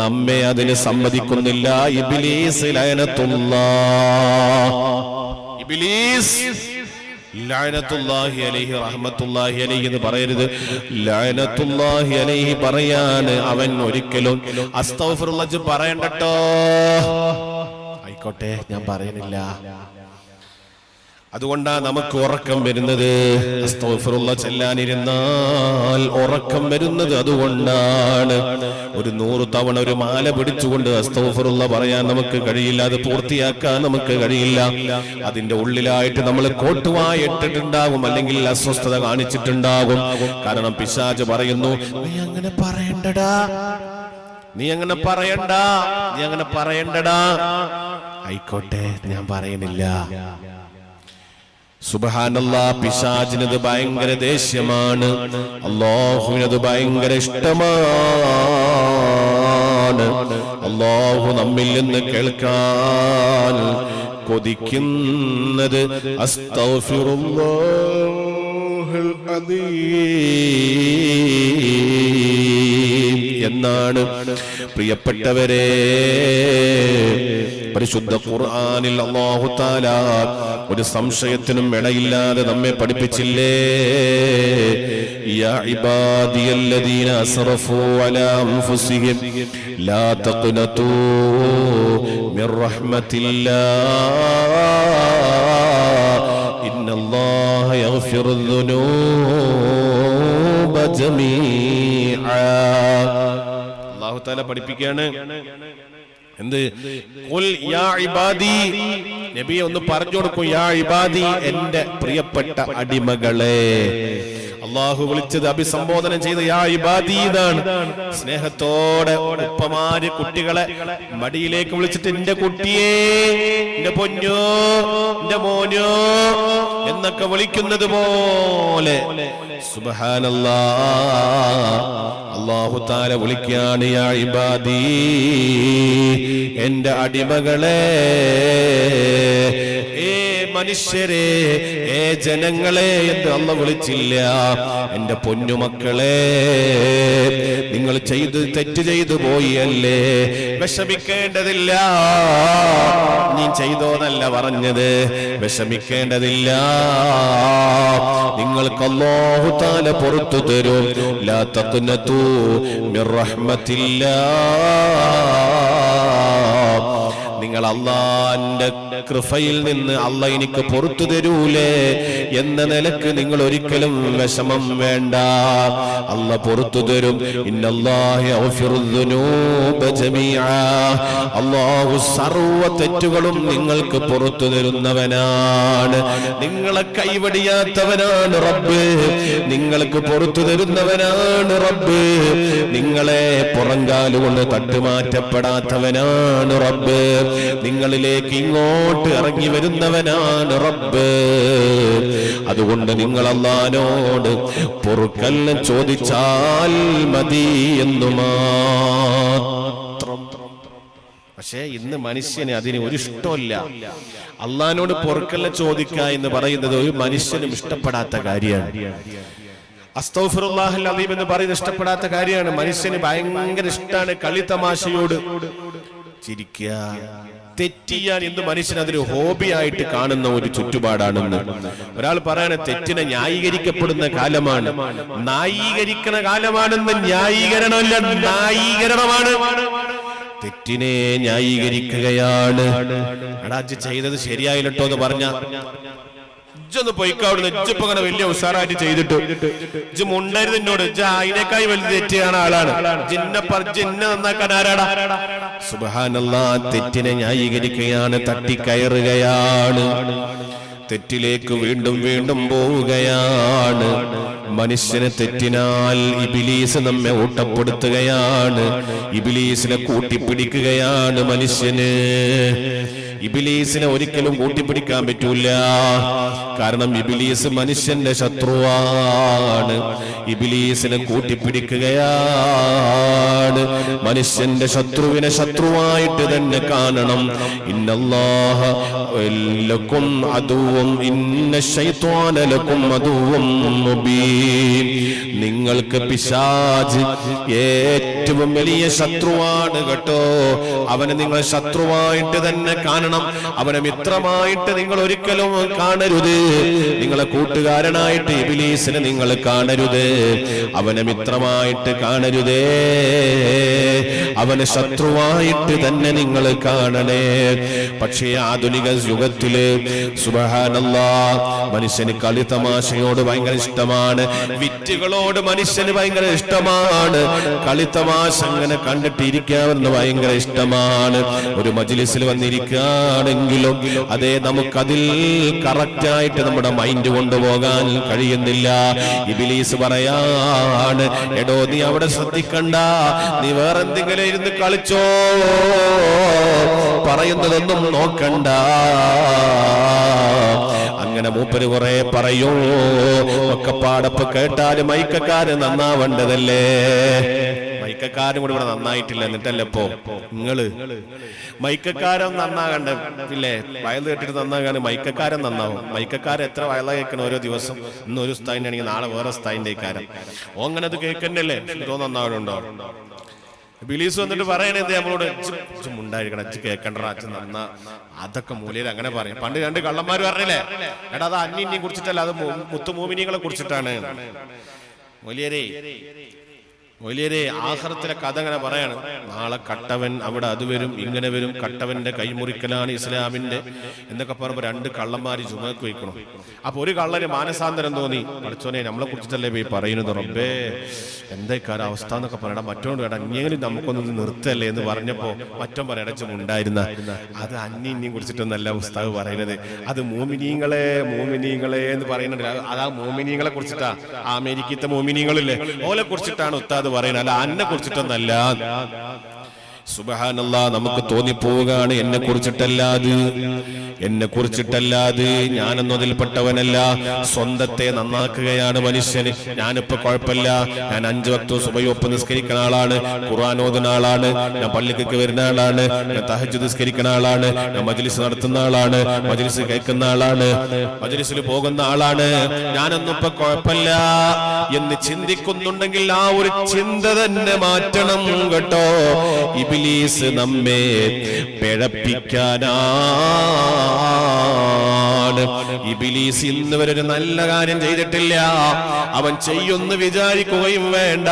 നമ്മെ അതിന് സമ്മതിക്കുന്നില്ല. ഇബ്ലീസ് ലഅനത്തുല്ലാഹ്, ഇബ്ലീസ് ലഅനത്തുല്ലാഹി അലൈഹി റഹ്മത്തുല്ലാഹി അലൈഹി എന്ന് പറയരുത്. ലഅനത്തുല്ലാഹി അലൈഹി പറയാണ് അവൻ ഒരിക്കലും അസ്തഗ്ഫിറുല്ലാഹ് പറയണ്ടട്ടോ. ആയിക്കോട്ടെ, ഞാൻ പറയുന്നില്ല. അതുകൊണ്ടാണ് നമുക്ക് ഉറക്കം വരുന്നത്. അസ്തഗ്ഫിറുല്ലാഹ് ചെല്ലാനിരുന്നാൽ ഉറക്കം വരുന്നത് അതുകൊണ്ടാണ്. ഒരു 100 തവണ ഒരു മാല പിടിച്ചുകൊണ്ട് അസ്തഗ്ഫിറുല്ലാഹ് പറയാൻ നമുക്ക് കഴിയില്ല. അത് പൂർത്തിയാക്കാൻ നമുക്ക് കഴിയില്ല. അതിന്റെ ഉള്ളിലായിട്ട് നമ്മൾ കോട്ടുവായിട്ടിട്ടുണ്ടാകും, അല്ലെങ്കിൽ അസ്വസ്ഥത കാണിച്ചിട്ടുണ്ടാകും. കാരണം പിശാച് പറയുന്നു, നീ അങ്ങനെ പറയണ്ടടാ, നീ അങ്ങനെ പറയണ്ട, നീ അങ്ങനെ പറയണ്ടടാ. ആയിക്കോട്ടെ, ഞാൻ പറയുന്നില്ല. സുബ്ഹാനല്ലാഹ്, പിശാചിനത് ഭയങ്കര ദേഷ്യമാണ്. അല്ലാഹുവിനത് ഭയങ്കര ഇഷ്ടമാണ്. അല്ലാഹു നമ്മിൽ നിന്ന് കേൾക്കാൻ കൊതിക്കുന്നത് അസ്തഗ്ഫിറുല്ലാഹൽ അദീം എന്നാണ്. പ്രിയപ്പെട്ടവരെ, പരിശുദ്ധ ഖുർആനിൽ അല്ലാഹു തആല ഒരു സംശയത്തിനും ഇടയില്ലാതെ നമ്മെ പഠിപ്പിച്ചില്ലേ? യാ ഇബാദിയല്ലദീന അസ്റഫൂ അലാ അൻഫുസിഹിം ലാ തഖ്നതൂ മിർ റഹ്മത്തില്ലാഹ് ഇന്നല്ലാഹ യഗ്ഫിറുദ്ദുനൂബ ജമീഅ. അല്ലാഹു തആല പഠിപ്പിക്കുകയാണ്, എന്ത്? ഖുൽ യാ ഇബാദി, നബിയെ ഒന്ന് പറഞ്ഞു കൊടുക്കൂ, യാ ഇബാദി, എന്റെ പ്രിയപ്പെട്ട അടിമകളെ. അള്ളാഹു വിളിച്ചത്, അഭിസംബോധന ചെയ്ത് യാ ഇബാദി എന്നാണ്. സ്നേഹത്തോടെ ഉപ്പമാര് കുട്ടികളെ മടിയിലേക്ക് വിളിച്ചിട്ട് എന്റെ കുട്ടിയെ, എന്റെ പൊന്നോ, എന്റെ മോനോ എന്നൊക്കെ വിളിക്കുന്നത് പോലെ സുബ്ഹാനല്ലാഹ് അല്ലാഹു തആല വിളിക്കുകയാണ്, യാ ഇബാദി, എന്റെ അടിമകളെ, മനുഷ്യരെ, ജനങ്ങളെ എന്ന് അല്ലാഹു വിളിച്ചില്ല. എന്റെ പൊന്നുമക്കളെ, നിങ്ങൾ തെറ്റ് ചെയ്തു പോയി അല്ലേ, വിഷമിക്കേണ്ടതില്ല. നീ ചെയ്തോന്നല്ല പറഞ്ഞത്, വിഷമിക്കേണ്ടതില്ല. നിങ്ങൾക്ക് അല്ലാഹു തആല പുറത്തു തരും. ലാ തഖ്നതു മിർ റഹ്മത്തില്ലാഹ്, നിങ്ങൾ അള്ളാന്റെ കൃപയിൽ നിന്ന് അള്ളാഹ് എനിക്ക് പുറത്തു തരൂലേ എന്ന നിലക്ക് നിങ്ങൾ ഒരിക്കലും വിഷമം വേണ്ട. അള്ളാഹ് പുറത്തു തരും. ഇന്നല്ലാഹ യഗ്ഫിറുദ് ദുനൂബ ജമീഅ, അല്ലാഹു സർവ്വ തെറ്റുകളും നിങ്ങൾക്ക് പുറത്തു തരുന്നവനാണ്. നിങ്ങളെ കൈവടിയാത്തവനാണ് റബ്ബ്, നിങ്ങൾക്ക് പുറത്തു തരുന്നവനാണ് റബ്ബ്. നിങ്ങളെ പുറങ്കാലുകൊണ്ട് തട്ടുമാറ്റപ്പെടാത്തവനാണ് റബ്ബ്. നിങ്ങളിലേക്ക് ഇങ്ങോട്ട് ഇറങ്ങി വരുന്നവനാണ് റബ്ബ്. അതുകൊണ്ട് നിങ്ങൾ അല്ലാഹുവിനോട് പൊറുക്കലിനെ ചോദിച്ചാൽ മതി എന്നു മാത്രം. പക്ഷേ ഇന്ന് മനുഷ്യന് അതിന് ഒരു ഇഷ്ടമില്ല. അല്ലാഹുവിനോട് പൊറുക്കലിനെ ചോദിക്കുക എന്ന് പറയുന്നത് ഒരു മനുഷ്യനും ഇഷ്ടപ്പെടാത്ത കാര്യമാണ്. അസ്തഗ്ഫിറുല്ലാഹൽ അദീം എന്ന് പറയുന്നത് ഇഷ്ടപ്പെടാത്ത കാര്യമാണ്. മനുഷ്യന് ഭയങ്കര ഇഷ്ടമാണ് കളിതമാശയോട് ചിരിക്കുക, തെറ്റിയാൻ എന്ത് മനുഷ്യൻ അതൊരു ഹോബിയായിട്ട് കാണുന്ന ഒരു ചുറ്റുപാടാണെന്ന്. ഒരാൾ പറയണ തെറ്റിനെ ന്യായീകരിക്കപ്പെടുന്ന കാലമാണ്, ന്യായീകരിക്കുന്ന കാലമാണെന്ന്. ന്യായീകരണമല്ല, ന്യായീകരണമാണ്. തെറ്റിനെ ന്യായീകരിക്കുകയാണ്. എടാ ഇജ്ജ് ചെയ്തത് ശരിയായില്ലട്ടോ എന്ന് പറഞ്ഞ ഇജ്ജൊന്ന് പൊയ്ക്കാവിടുന്ന്, ഇജ്ജിപ്പോ അങ്ങനെ വലിയ ഉഷാറായിട്ട് ചെയ്തിട്ട് ഇജ്ജ് മുണ്ടരുത് എന്നോട്, ഇജ്ജ് അതിനേക്കായി വലിയ തെറ്റിയാണ് ആളാണ്, ജിന്നെ നന്നാക്കാൻ ആരാടാ? സുബ്ഹാനല്ലാഹ്, തെറ്റിനെ ന്യായീകരിക്കുകയാണ്, തട്ടിക്കയറുകയാണ്, തെറ്റിലേക്ക് വീണ്ടും വീണ്ടും പോവുകയാണ്. മനുഷ്യന് തെറ്റിനാൽ ഇബ്ലീസ് നമ്മെ ഊട്ടപ്പെടുത്തുകയാണ്, ഇബ്ലീസിനെ കൂട്ടിപ്പിടിക്കുകയാണ് മനുഷ്യന്. ഇബ്ലീസിനെ ഒരിക്കലും കൂട്ടിപ്പിടിക്കാൻ പറ്റൂല. കാരണം ഇബ്ലീസ് മനുഷ്യന്റെ ശത്രുവാണ്. ഇബ്ലീസിനെ കൂട്ടിപ്പിടിക്കുകയാണ്. മനുഷ്യന്റെ ശത്രുവിനെ ശത്രുവായിട്ട് തന്നെ കാണണം. ഇന്നല്ലാഹ ലക്കും അദുവ്വൻ ഇന്ന ശൈത്വാന ലക്കും അദുവ്വൻ മുബീൻ. നിങ്ങൾക്ക് പിശാച് ഏറ്റവും വലിയ ശത്രുവാണ് കേട്ടോ. അവനെ നിങ്ങൾ ശത്രുവായിട്ട് തന്നെ കാണണം. അവനെ മിത്രമായിട്ട് നിങ്ങൾ ഒരിക്കലും കാണരുത്. നിങ്ങളെ കൂട്ടുകാരനായിട്ട് ഇബ്ലീസിനെ നിങ്ങൾ കാണരുത്. അവനെ മിത്രമായിട്ട് കാണരുതേ, അവനെ ശത്രുവായിട്ട് തന്നെ നിങ്ങൾ കാണണേ. പക്ഷേ ആധുനിക യുഗത്തില് സുബ്ഹാനല്ലാഹ് മനുഷ്യന് കളിതമാശയോട് ഭയങ്കര ഇഷ്ടമാണ്, വിറ്റുകളോട് മനുഷ്യന് ഭയങ്കര ഇഷ്ടമാണ്. കളിതമാശ അങ്ങനെ കണ്ടിട്ടിരിക്കാമെന്ന് ഭയങ്കര ഇഷ്ടമാണ്. ഒരു മജ്ലിസിൽ വന്നിരിക്കുകയാണെങ്കിലും അതേ നമുക്കതിൽ കറക്റ്റായിട്ട് നമ്മുടെ മൈൻഡ് കൊണ്ടുപോകാൻ കഴിയുന്നില്ല. ഇബ്ലീസ് പറയാണ്, എടോ നീ അവിടെ ശ്രദ്ധിക്കണ്ട, നീ വേറെന്തെങ്കിലും ഇരുന്ന് കളിച്ചോ, പറയുന്നതൊന്നും നോക്കണ്ട. അങ്ങനെ മൂപ്പര് കുറെ പറയൂ, ഒക്കെ പാടപ്പ് കേട്ടാലും മൈക്കക്കാര് നന്നാവേണ്ടതല്ലേ. മൈക്കക്കാരും കൂടി ഇവിടെ നന്നായിട്ടില്ല, എന്നിട്ടല്ലേ ഇപ്പോ നിങ്ങള് മൈക്കക്കാരൻ നന്നാകണ്ട ഇല്ലേ? വയൽ കേട്ടിട്ട് നന്നാകാണ്, മൈക്കക്കാരൻ നന്നാവും. മൈക്കക്കാരൻ എത്ര വയല കേൾക്കണം ഓരോ ദിവസം. ഇന്ന് ഒരു സ്ഥായിന്റെ ആണെങ്കിൽ നാളെ വേറെ സ്ഥായിന്റെ കാരം. ഓ അങ്ങനെ അത് കേൾക്കണ്ടല്ലേ, ഇതോ നന്നാവുന്നുണ്ടോ? ഇബ്ലീസ് വന്നിട്ട് പറയണേ നമ്മളോട്, ഉണ്ടായിരിക്കണം, അച്ഛൻ കേൾക്കണ്ട, അച്ഛൻ നന്നാ. അതൊക്കെ മൂലയിൽ അങ്ങനെ പറയും. പണ്ട് രണ്ട് കള്ളന്മാര് പറഞ്ഞില്ലേ, എടാ അത് അന്യനെ കുറിച്ചിട്ടല്ല, അത് മുത്തുമൂമിനികളെ കുറിച്ചിട്ടാണ്. മൂല്യരേ വലിയൊരു ആഖിറത്തിലെ കഥ അങ്ങനെ പറയാണ്. നാളെ കട്ടവൻ അവിടെ അത് വരും, ഇങ്ങനെ വരും, കട്ടവന്റെ കൈമുറിക്കലാണ് ഇസ്ലാമിന്റെ എന്നൊക്കെ പറയുമ്പോൾ 2 കള്ളന്മാര് ജുമക്ക് വയ്ക്കണം. അപ്പൊ ഒരു കള്ളന് മാനസാന്തരം തോന്നി, പഠിച്ചോനെ നമ്മളെ കുറിച്ചിട്ടല്ലേ പോയി പറയുന്നത്, റബ്ബേ എന്തായിക്കാര അവസ്ഥ എന്നൊക്കെ പറയണം. മറ്റോണ്ട് വേണ്ട ഇനിയെങ്കിലും നമുക്കൊന്ന് നിർത്തല്ലേ എന്ന് പറഞ്ഞപ്പോ മറ്റോ പറയടച്ചും ഉണ്ടായിരുന്ന അത് അന്യം കുറിച്ചിട്ടൊന്നല്ല ഉസ്താദ് പറയുന്നത്, അത് മോമിനീങ്ങളെ എന്ന് പറയുന്നുണ്ട്. അതാ മോമിനീങ്ങളെ കുറിച്ചിട്ടാ, അമേരിക്കത്തെ മോമിനീങ്ങളില്ലേ ഓലെ കുറിച്ചിട്ടാണ് ഉസ്താദ് പറയുന്നത്, അല്ല അന്നെ കുറിച്ചിട്ടൊന്നല്ല. സുബ്ഹാനല്ലാഹ്, നമുക്ക് തോന്നിപ്പോവുകയാണ് എന്നെ കുറിച്ചിട്ടല്ലാതെ ഞാനെന്നതിൽപ്പെട്ടവനല്ല. സ്വന്തത്തെ നന്നാക്കുകയാണ് മനുഷ്യന്. ഞാനിപ്പോ കുഴപ്പമില്ല, ഞാൻ 5 വക്ത് സുബഹി ഒപ്പം നിസ്കരിക്കുന്ന ആളാണ്, ഖുർആൻ ഓതുന്ന ആളാണ്, ഞാൻ പള്ളിക്ക് വരുന്ന ആളാണ്, ഞാൻ തഹജ്ജുദ് നിസ്കരിക്കുന്ന ആളാണ്, ഞാൻ മജ്ലിസ് നടത്തുന്ന ആളാണ്, മജ്ലിസ് കേൾക്കുന്ന ആളാണ്, മജ്ലിസിൽ പോകുന്ന ആളാണ്, ഞാനൊന്നും ഇപ്പൊ കുഴപ്പമില്ല എന്ന് ചിന്തിക്കുന്നുണ്ടെങ്കിൽ ആ ഒരു ചിന്ത തന്നെ മാറ്റണം കേട്ടോ. ഇബ്ലീസ് നമ്മെ പിഴപ്പിക്കാനാണ്. ഇബ്ലീസ് ഇന്ന് വരെ ഒരു നല്ല കാര്യം ചെയ്തിട്ടില്ല, അവൻ ചെയ്യുന്നു വിചാരിക്കുകയും വേണ്ട.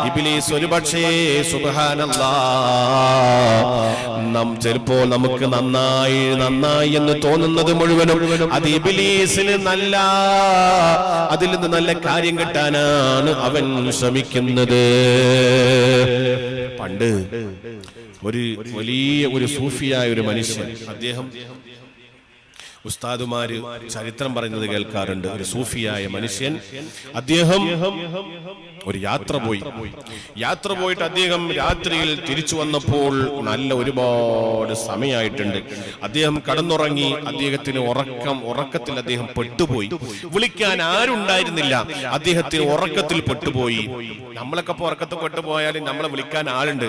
ഇബ്ലീസ് ഒരുപക്ഷേ സുബ്ഹാനല്ലാഹ് ചിലപ്പോ നമുക്ക് നന്നായി എന്ന് തോന്നുന്നത് മുഴുവനും അത് ഇബ്ലീസിന് അതിൽ നിന്ന് നല്ല കാര്യം കിട്ടാനാണ് അവൻ ശ്രമിക്കുന്നത്. പണ്ട് വലിയ സൂഫിയായ ഒരു മനുഷ്യൻ, അദ്ദേഹം ഉസ്താദുമാര് ചരിത്രം പറയുന്നത് കേൾക്കാറുണ്ട്. ഒരു സൂഫിയായ മനുഷ്യൻ, അദ്ദേഹം ഒരു യാത്ര പോയിട്ട് അദ്ദേഹം രാത്രിയിൽ തിരിച്ചു വന്നപ്പോൾ നല്ല ഒരുപാട് സമയമായിട്ടുണ്ട്. അദ്ദേഹം കടന്നുറങ്ങി, അദ്ദേഹത്തിന് ഉറക്കത്തിൽ അദ്ദേഹം പെട്ടുപോയി. വിളിക്കാൻ ആരുണ്ടായിരുന്നില്ല, അദ്ദേഹത്തിന് ഉറക്കത്തിൽ പെട്ടുപോയി. നമ്മളൊക്കെ ഇപ്പൊ ഉറക്കത്തിൽ പെട്ടുപോയാലും നമ്മളെ വിളിക്കാൻ ആളുണ്ട്.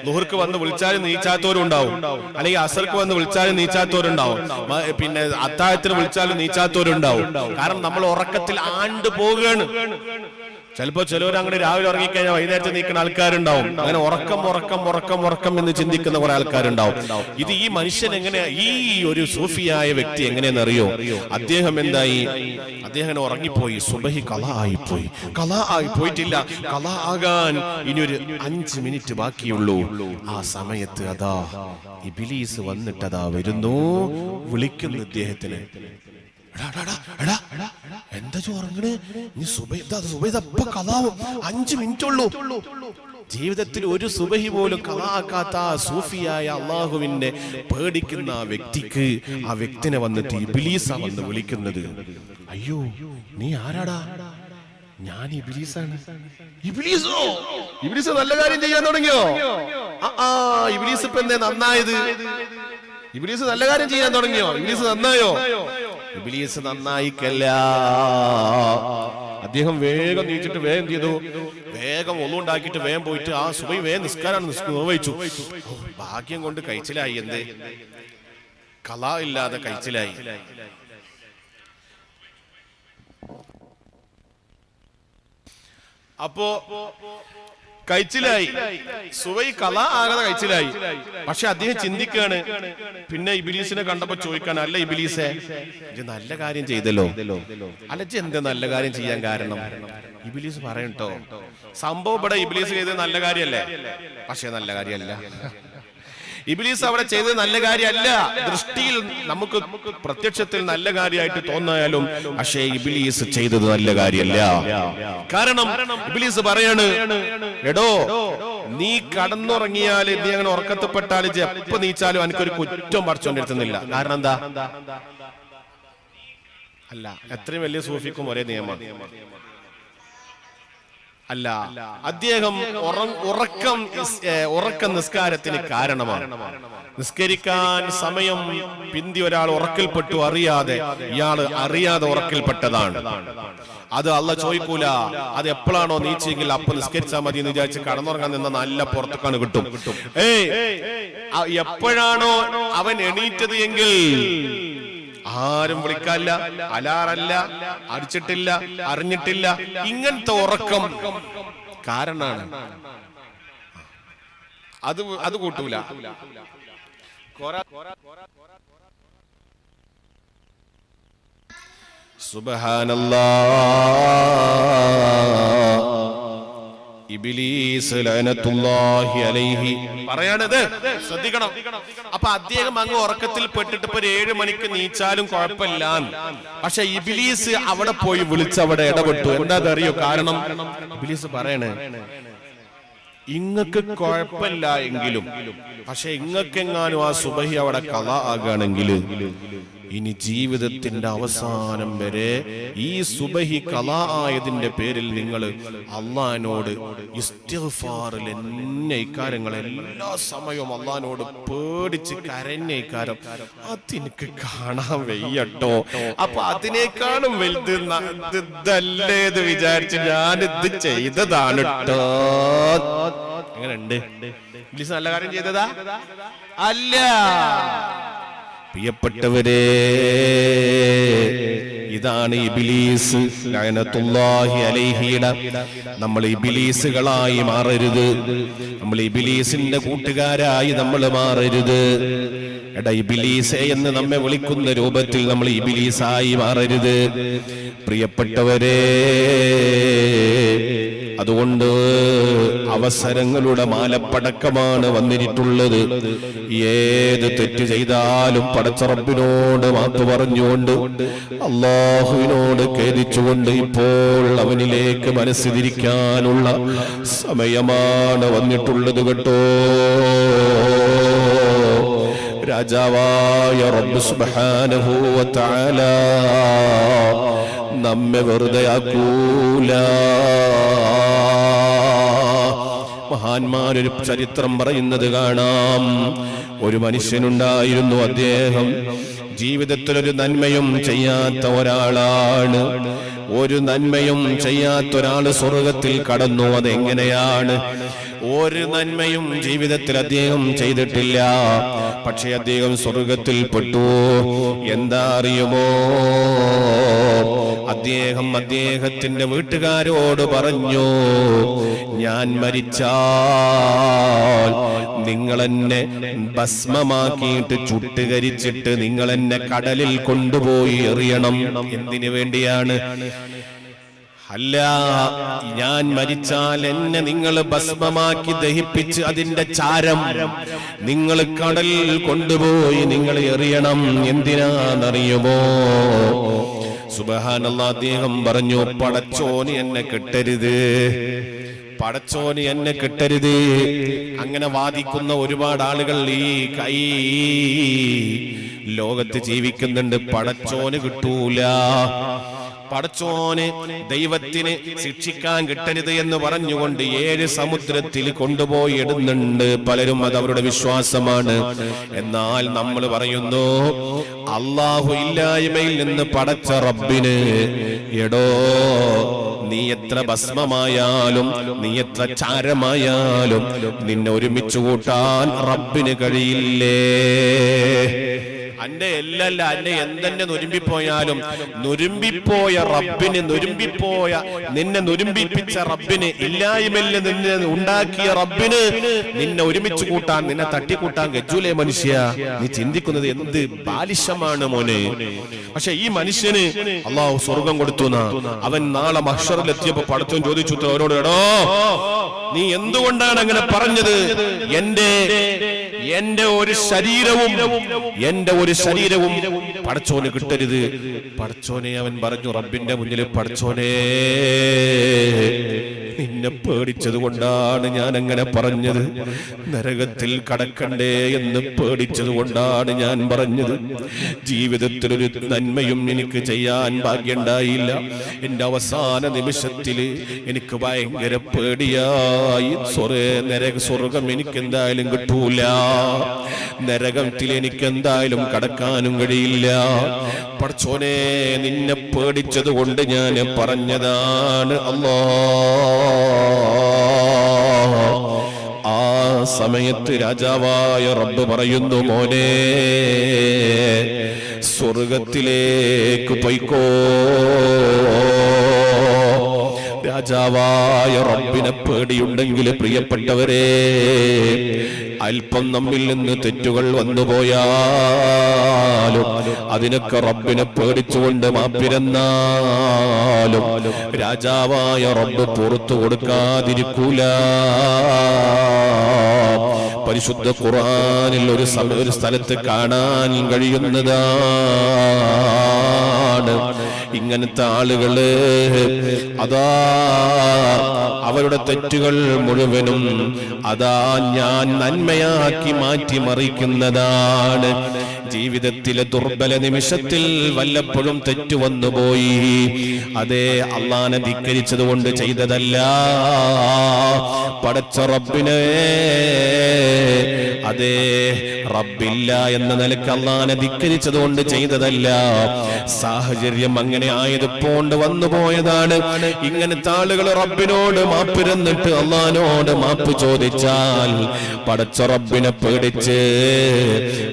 ളുഹർക്ക് വന്ന് വിളിച്ചാലും നീച്ചാത്തവരും ഉണ്ടാവും, അല്ലെങ്കിൽ അസർക്ക് വന്ന് വിളിച്ചാലും നീച്ചാത്തവരുണ്ടാവും, പിന്നെ അത്താഴത്തിന് വിളിച്ചാലും നീച്ചാത്തവരുണ്ടാവും. കാരണം നമ്മൾ ഉറക്കത്തിൽ ആണ്ട് പോവുകയാണ്. ചിലപ്പോ ചിലവർ അങ്ങനെ രാവിലെ ഉറങ്ങിക്കഴിഞ്ഞാൽ വൈകുന്നേരത്തെ നീക്കുന്ന ആൾക്കാരുണ്ടാവും. അങ്ങനെ ഉറക്കം എന്ന് ചിന്തിക്കുന്ന കുറെ ആൾക്കാരുണ്ടാവും. ഇത് ഈ മനുഷ്യൻ എങ്ങനെയാ, ഈ ഒരു സൂഫിയായ വ്യക്തി എങ്ങനെയെന്നറിയോ? അദ്ദേഹം എന്തായി, അദ്ദേഹം ഉറങ്ങിപ്പോയി. സുബഹി ഖളാ ആയിപ്പോയിട്ടില്ല. ഖളാ ആകാൻ ഇനി ഒരു 5 മിനിറ്റ് ബാക്കിയുള്ളൂ. ആ സമയത്ത് അതാ ഇബ്ലീസ് വന്നിട്ടതാ വരുന്നു, വിളിക്കുന്നു ഇദ്ദേഹത്തിന്. എന്താ ചോറങ്ങണ്, നീ സുബൈദപ്പ കലാവും, 5 മിനിറ്റ് ഉള്ളൂ. ജീവിതത്തിൽ ഒരു സുബഹി പോലും കളാക്കാത്ത സൂഫിയായ അള്ളാഹുവിന്റെ പേടിക്കുന്ന ആ വ്യക്തിനെ വന്നിട്ട് ഇബ്ലീസാ വന്ന് വിളിക്കുന്നത്. അയ്യോ നീ ആരാടാ? ഞാൻ ഇബ്ലീസാണ്. ഇബ്ലീസ് നല്ല കാര്യം ചെയ്യാൻ തുടങ്ങിയോ? ഇബ്ലീസ് ഇപ്പൊ എന്തേ നന്നായത്? ഇബ്ലീസ് നല്ല കാര്യം ചെയ്യാൻ തുടങ്ങിയോ? ഇബ്ലീസ് നന്നായോ? ഇബ്ലീസ് നന്നായിക്കല്ല. അദ്ദേഹം വേഗം നീച്ചിട്ട് വേഗം ചെയ്തു, വേഗം ഒന്നുണ്ടാക്കിയിട്ട് വേഗം പോയിട്ട് ആ സുബഹി വേഗം നിസ്കാരം നിർവഹിച്ചു. ഭാഗ്യം കൊണ്ട് കഴിച്ചിലായി. എന്തേ? ഖളാ ഇല്ലാതെ കഴിച്ചിലായി. അപ്പോ കഴിച്ചിലായി, സുബഹി ഖളാ ആകാതെ കഴിച്ചിലായി. പക്ഷെ അദ്ദേഹം ചിന്തിക്കാണ്, പിന്നെ ഇബ്ലീസിനെ കണ്ടപ്പോ ചോദിക്കാണ്, അല്ല ഇബ്ലീസേ ഇജ്ജ് നല്ല കാര്യം ചെയ്തല്ലോ, അല്ല ഇജ്ജ് എന്താ നല്ല കാര്യം ചെയ്യാൻ കാരണം? ഇബ്ലീസ് പറയട്ടോ, സംഭവം ഇവിടെ ഇബ്ലീസ് ചെയ്തത് നല്ല കാര്യല്ലേ, പക്ഷെ നല്ല കാര്യമല്ല. ഇബ്ലീസ് അവിടെ ചെയ്തത് നല്ല കാര്യമല്ല. ദൃഷ്ടിയിൽ നമുക്ക് പ്രത്യക്ഷത്തിൽ നല്ല കാര്യമായിട്ട് തോന്നായാലും പക്ഷേ ഇബ്ലീസ് ചെയ്തത് നല്ല കാര്യമല്ല. കാരണം ഇബ്ലീസ് പറയാണ്, എടോ നീ കടന്നുറങ്ങിയാൽ, നീ അങ്ങനെ ഉറക്കത്തിൽപ്പെട്ടാൽ എപ്പോ നീച്ചാലും എനിക്കൊരു കുറ്റം പറിച്ചോണ്ടിരുത്തുന്നില്ല. കാരണം എന്താ? അല്ല, എത്രയും വലിയ സൂഫിക്കും ഒരേ നിയമം അല്ല. അദ്ദേഹം ഉറക്കം നിസ്കാരത്തിന് കാരണമാണ്. നിസ്കരിക്കാൻ സമയം പിന്തി ഒരാൾ ഉറക്കിൽപ്പെട്ടു അറിയാതെ, ഇയാള് അറിയാതെ ഉറക്കിൽപ്പെട്ടതാണ്. അത് അള്ളാഹ് ചോദിക്കൂല. അത് എപ്പോഴാണോ നീച്ചെങ്കിൽ അപ്പൊ നിസ്കരിച്ചാൽ മതി എന്ന് വിചാരിച്ച് കടന്നുറങ്ങാൻ നിന്ന നല്ല പുറത്തേക്കാണ് കിട്ടും. എപ്പോഴാണോ അവൻ എണീറ്റത് എങ്കിൽ ആരും വിളിക്കാല്ല, അലാറല്ല, അടിച്ചിട്ടില്ല, അറിഞ്ഞിട്ടില്ല. ഇങ്ങനത്തെ ഉറക്കം കാരണാണ്. അത് കൂട്ടൂല. സുബ്ഹാനല്ലാഹ്. ഇബ്ലീസ് ലഅനത്തുല്ലാഹി അലൈഹി പറയാണത്. ശ്രദ്ധിക്കണം. അപ്പൊ അദ്ദേഹം അങ്ങ് ഉറക്കത്തിൽ പെട്ടിട്ട് ഇപ്പൊ 7 മണിക്ക് നീച്ചാലും കുഴപ്പമില്ല. പക്ഷെ ഇബ്ലീസ് അവിടെ പോയി വിളിച്ച് അവിടെ ഇടപെട്ടു. എന്താ അറിയോ കാരണം? ഇബ്ലീസ് പറയണേ, ഇങ്ങക്ക് കുഴപ്പമില്ല എങ്കിലും പക്ഷെ ഇങ്ങക്കെങ്ങാനും ആ സുബഹി അവിടെ ഖളാ ആകുകയാണെങ്കിൽ ഇനി ജീവിതത്തിന്റെ അവസാനം വരെ ഈ സുബഹി ഖളാ ആയതിന്റെ പേരിൽ നിങ്ങൾ അള്ളാഹിനോട് ഇസ്തിഗ്ഫാറിൽ എന്നെ ഇക്കാര്യങ്ങൾ എല്ലാ സമയവും അള്ളാഹിനോട് പേടിച്ച് കരഞ്ഞ ഇക്കാരം അതെനിക്ക് കാണാൻ വയ്യട്ടോ. അപ്പൊ അതിനേക്കാളും വലുത് ഇതല്ലേ എന്ന് വിചാരിച്ച് ഞാനിത് ചെയ്തതാണ് ട്ടോ. എങ്ങനെയുണ്ട്? ഇബ്ലീസ് നല്ല കാര്യം ചെയ്തതാ അല്ല. പ്രിയപ്പെട്ടവരെ, ഇതാണ് ഇബ്ലീസ് ലഅനത്തുല്ലാഹി അലൈഹിയുടെ. നമ്മൾ ഇബ്ലീസുകളായി മാറരുത്. നമ്മൾ ഇബ്ലീസിന്റെ കൂട്ടുകാരായി നമ്മൾ മാറരുത്. എടാ ഇബ്ലീസേ എന്ന് നമ്മെ വിളിക്കുന്ന രൂപത്തിൽ നമ്മൾ ഇബ്ലീസായി മാറരുത് പ്രിയപ്പെട്ടവരെ. അതുകൊണ്ട് അവസരങ്ങളുടെ മാലപ്പടക്കമാണ് വന്നിട്ടുള്ളത്. ഏത് തെറ്റ് ചെയ്താലും പടച്ച റബ്ബിനോട് മാപ്പ് പറഞ്ഞുകൊണ്ട് അല്ലാഹുവിനോട് ഖേദിച്ചുകൊണ്ട് ഇപ്പോൾ അവനിലേക്ക് മനസ്സ് തിരിക്കാനുള്ള സമയമാണ് വന്നിട്ടുള്ളത് കേട്ടോ. രാജാവായ റബ്ബ് സുബ്ഹാനഹു വ തആല നമ്മെ വെറുതെ ആക്കൂല. മഹാന്മാരൊരു ചരിത്രം പറയുന്നത് കാണാം. ഒരു മനുഷ്യനുണ്ടായിരുന്നു. അദ്ദേഹം ജീവിതത്തിൽ ഒരു നന്മയും ചെയ്യാത്ത ഒരാളാണ്. ഒരു നന്മയും ചെയ്യാത്ത ഒരാൾ സ്വർഗത്തിൽ കടന്നു. അതെങ്ങനെയാണ്? ഒരു നന്മയും ജീവിതത്തിൽ അദ്ദേഹം ചെയ്തിട്ടില്ല, പക്ഷെ അദ്ദേഹം സ്വർഗത്തിൽ പെട്ടു. എന്താ അറിയുമോ? അദ്ദേഹത്തിന്റെ വീട്ടുകാരോട് പറഞ്ഞു, ഞാൻ മരിച്ചാൽ നിങ്ങളെന്നെ ഭസ്മമാക്കിയിട്ട് ചുട്ടുകരിച്ചിട്ട് നിങ്ങളെന്നെ കടലിൽ കൊണ്ടുപോയി എറിയണം. എന്തിനു വേണ്ടിയാണ്? അല്ല, ഞാൻ മരിച്ചാൽ എന്നെ നിങ്ങൾ ഭസ്മമാക്കി ദഹിപ്പിച്ച് അതിന്റെ ചാരം നിങ്ങൾ കടലിൽ കൊണ്ടുപോയി നിങ്ങൾ എറിയണം. എന്തിനാന്നറിയുമോ? സുബ്ഹാനല്ലാഹ്. അദ്ദേഹം പറഞ്ഞു, പടച്ചോന് എന്നെ കെട്ടരുത്, പടച്ചോന് എന്നെ കെട്ടരുത്. അങ്ങനെ വാദിക്കുന്ന ഒരുപാട് ആളുകൾ ഈ ലോകത്ത് ജീവിക്കുന്നുണ്ട്. പടച്ചോന് കിട്ടൂല, പടച്ചോന് ദൈവത്തിന് ശിക്ഷിക്കാൻ കിട്ടരുത് എന്ന് പറഞ്ഞുകൊണ്ട് 7 സമുദ്രത്തിൽ കൊണ്ടുപോയി ഇടുന്നുണ്ട് പലരും. അത് അവരുടെ വിശ്വാസമാണ്. എന്നാൽ നമ്മൾ പറയുന്നു, അല്ലാഹു ഇല്ലായ്മയിൽ നിന്ന് പടച്ച റബ്ബിന്, എടോ നീ എത്ര ഭസ്മമായാലും നീ എത്ര ചാരമായാലും നിന്നെ ഒരുമിച്ച് കൂട്ടാൻ റബ്ബിന് കഴിയില്ലേ? അന്റെ എല്ലല്ല, അന്റെ എന്തെന്നെ നുരുമ്പിപ്പോയാലും നുരുമ്പിപ്പോയ റബ്ബിന്, നിന്നെ നുരുമ്പിപ്പിച്ച റബ്ബിന്, ഇല്ലായ്മയിൽ നിന്നെ ഉണ്ടാക്കിയ റബ്ബിന് നിന്നെ ഒരുമിച്ച് കൂട്ടാൻ, നിന്നെ തട്ടിക്കൂട്ടാൻ ഗജ്ജൂലേ മനുഷ്യ? നീ ചിന്തിക്കുന്നത് എന്ത് ബാലിശമാണ് മോനെ. പക്ഷെ ഈ മനുഷ്യന് അല്ലാഹു സ്വർഗം കൊടുത്തു. അവൻ നാളെ മഹ്ശറിലെത്തിയപ്പോ പടച്ചോൻ ചോദിച്ചു അവരോട്, എടോ നീ എന്തുകൊണ്ടാണ് അങ്ങനെ പറഞ്ഞത്? എന്റെ ഒരു ശരീരവും പടച്ചോന് കിട്ടരുത്. പടച്ചോനെ അവൻ പറഞ്ഞു റബ്ബിന്റെ മുന്നിൽ, പടച്ചോനെ നിന്നെ പേടിച്ചത് കൊണ്ടാണ് ഞാൻ അങ്ങനെ പറഞ്ഞത്. നരകത്തിൽ കടക്കണ്ടേ എന്ന് പേടിച്ചത് കൊണ്ടാണ് ഞാൻ പറഞ്ഞത്. ജീവിതത്തിൽ ഒരു നന്മയും എനിക്ക് ചെയ്യാൻ ഭാഗ്യമുണ്ടായില്ല. എന്റെ അവസാന നിമിഷത്തിൽ എനിക്ക് ഭയങ്കര പേടിയായി. സ്വർഗം എനിക്ക് എന്തായാലും കിട്ടൂല, നരകത്തിൽ എനിക്ക് എന്തായാലും കടക്കാനും കഴിയില്ല. പടച്ചോനെ നിന്നെ പേടിച്ചത് കൊണ്ട് ഞാൻ പറഞ്ഞതാണ്. ആ സമയത്ത് രാജാവായ റബ്ബ് പറയുന്നു, മോനെ സ്വർഗത്തിലേക്ക് പൊയ്ക്കോ. രാജാവായ റബ്ബിനെ പേടിയുണ്ടെങ്കിൽ പ്രിയപ്പെട്ടവരെ, അല്പം നമ്മിൽ നിന്ന് തെറ്റുകൾ വന്നുപോയാൽ ചെയ്താലും അതിനൊക്കെ റബ്ബിനെ പേടിച്ചുകൊണ്ട് മാപ്പിരുന്നാലും രാജാവായ റബ്ബ് പുറത്തു കൊടുക്കാതിരിക്കൂല. പരിശുദ്ധ ഖുർആനിൽ ഒരു സ്ഥലത്ത് കാണാൻ കഴിയുന്നതാണ് ഇങ്ങനത്തെ ആളുകള്. അതാ അവരുടെ തെറ്റുകൾ മുഴുവനും അതാ ഞാൻ നന്മയാക്കി മാറ്റിമറിക്കുന്നതാണ്. ജീവിതത്തിലെ ദുർബല നിമിഷത്തിൽ വല്ലപ്പോഴും തെറ്റു വന്നുപോയി, അതേ അള്ളാനെ ധിക്കരിച്ചത് കൊണ്ട് ചെയ്തതല്ല, പടച്ച റബ്ബിനെ അതേ റബ്ബില്ല എന്ന നിലക്ക് അള്ളാനെ ധിക്കരിച്ചത് കൊണ്ട് ചെയ്തതല്ല, സാഹചര്യം അങ്ങനെ ആയതുകൊണ്ട് വന്നുപോയതാണ്. ഇങ്ങനത്തെ ആളുകൾ റബ്ബിനോട് മാപ്പിരുന്നിട്ട് അള്ളാനോട് മാപ്പ് ചോദിച്ചാൽ പടച്ച റബ്ബിനെ പേടിച്ച്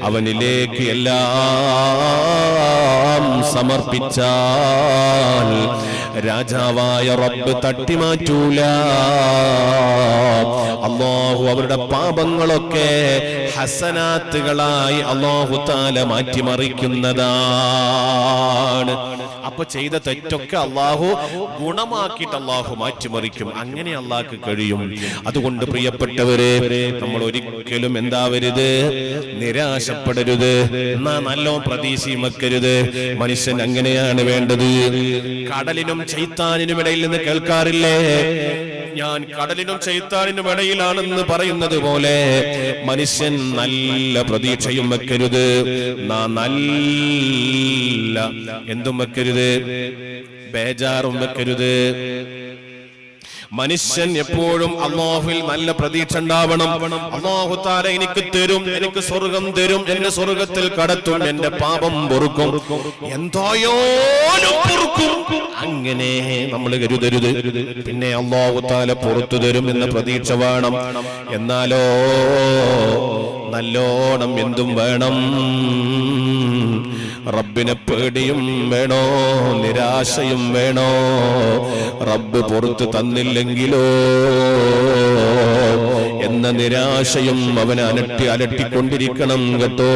അവനിലേക്ക് എല്ലാം സമർപ്പിച്ചാൽ രാജാവായ റബ്ബ് തട്ടിമാറ്റൂല. അല്ലാഹു അവരുടെ പാപങ്ങളൊക്കെ ഹസനാത്തുകളായി അല്ലാഹു തആല മാറ്റിമറിക്കുന്നതാണ്. അപ്പൊ ചെയ്ത തെറ്റൊക്കെ അല്ലാഹു ഗുണമാക്കിയിട്ട് അല്ലാഹു മാറ്റിമറിക്കും. അങ്ങനെ അല്ലാഹുക്ക് കഴിയും. അതുകൊണ്ട് പ്രിയപ്പെട്ടവരെ, നമ്മൾ ഒരിക്കലും എന്താവരുത്, നിരാശപ്പെടരുത്, എന്നാ നല്ലോ പ്രതീക്ഷയും വെക്കരുത്. മനുഷ്യൻ അങ്ങനെയാണ് വേണ്ടത്. കടലിനും ചൈത്താനിനും ഇടയിൽ നിന്ന് കേൾക്കാറില്ലേ, ഞാൻ കടലിനും ചൈത്താനിനും ഇടയിലാണെന്ന് പറയുന്നത് പോലെ മനുഷ്യൻ നല്ല പ്രതീക്ഷയും വെക്കരുത്, നല്ല എന്തും വെക്കരുത്, ബേജാറും വെക്കരുത്. മനുഷ്യൻ എപ്പോഴും അല്ലാഹുവിൽ നല്ല പ്രതീക്ഷ ഉണ്ടാവണം. അല്ലാഹു തആല എനിക്ക് തരും, എനിക്ക് സ്വർഗം തരും, എന്നെ സ്വർഗത്തിൽ കടത്തും, എന്റെ പാപം പൊറുക്കും, എന്തായാലും പൊറുക്കും, അങ്ങനെ നമ്മൾ കരുതരുത്. പിന്നെ അല്ലാഹു തആല പുറത്തു തരും എന്ന പ്രതീക്ഷ വേണം. എന്നാലോ നല്ലോണം എന്തും വേണം, റബ്ബിനെ പേടിയും വേണോ, നിരാശയും വേണോ. റബ്ബ് പുറത്ത് തന്നില്ലെങ്കിലോ എന്ന നിരാശയും അവനെ അലട്ടിക്കൊണ്ടിരിക്കണം കേട്ടോ.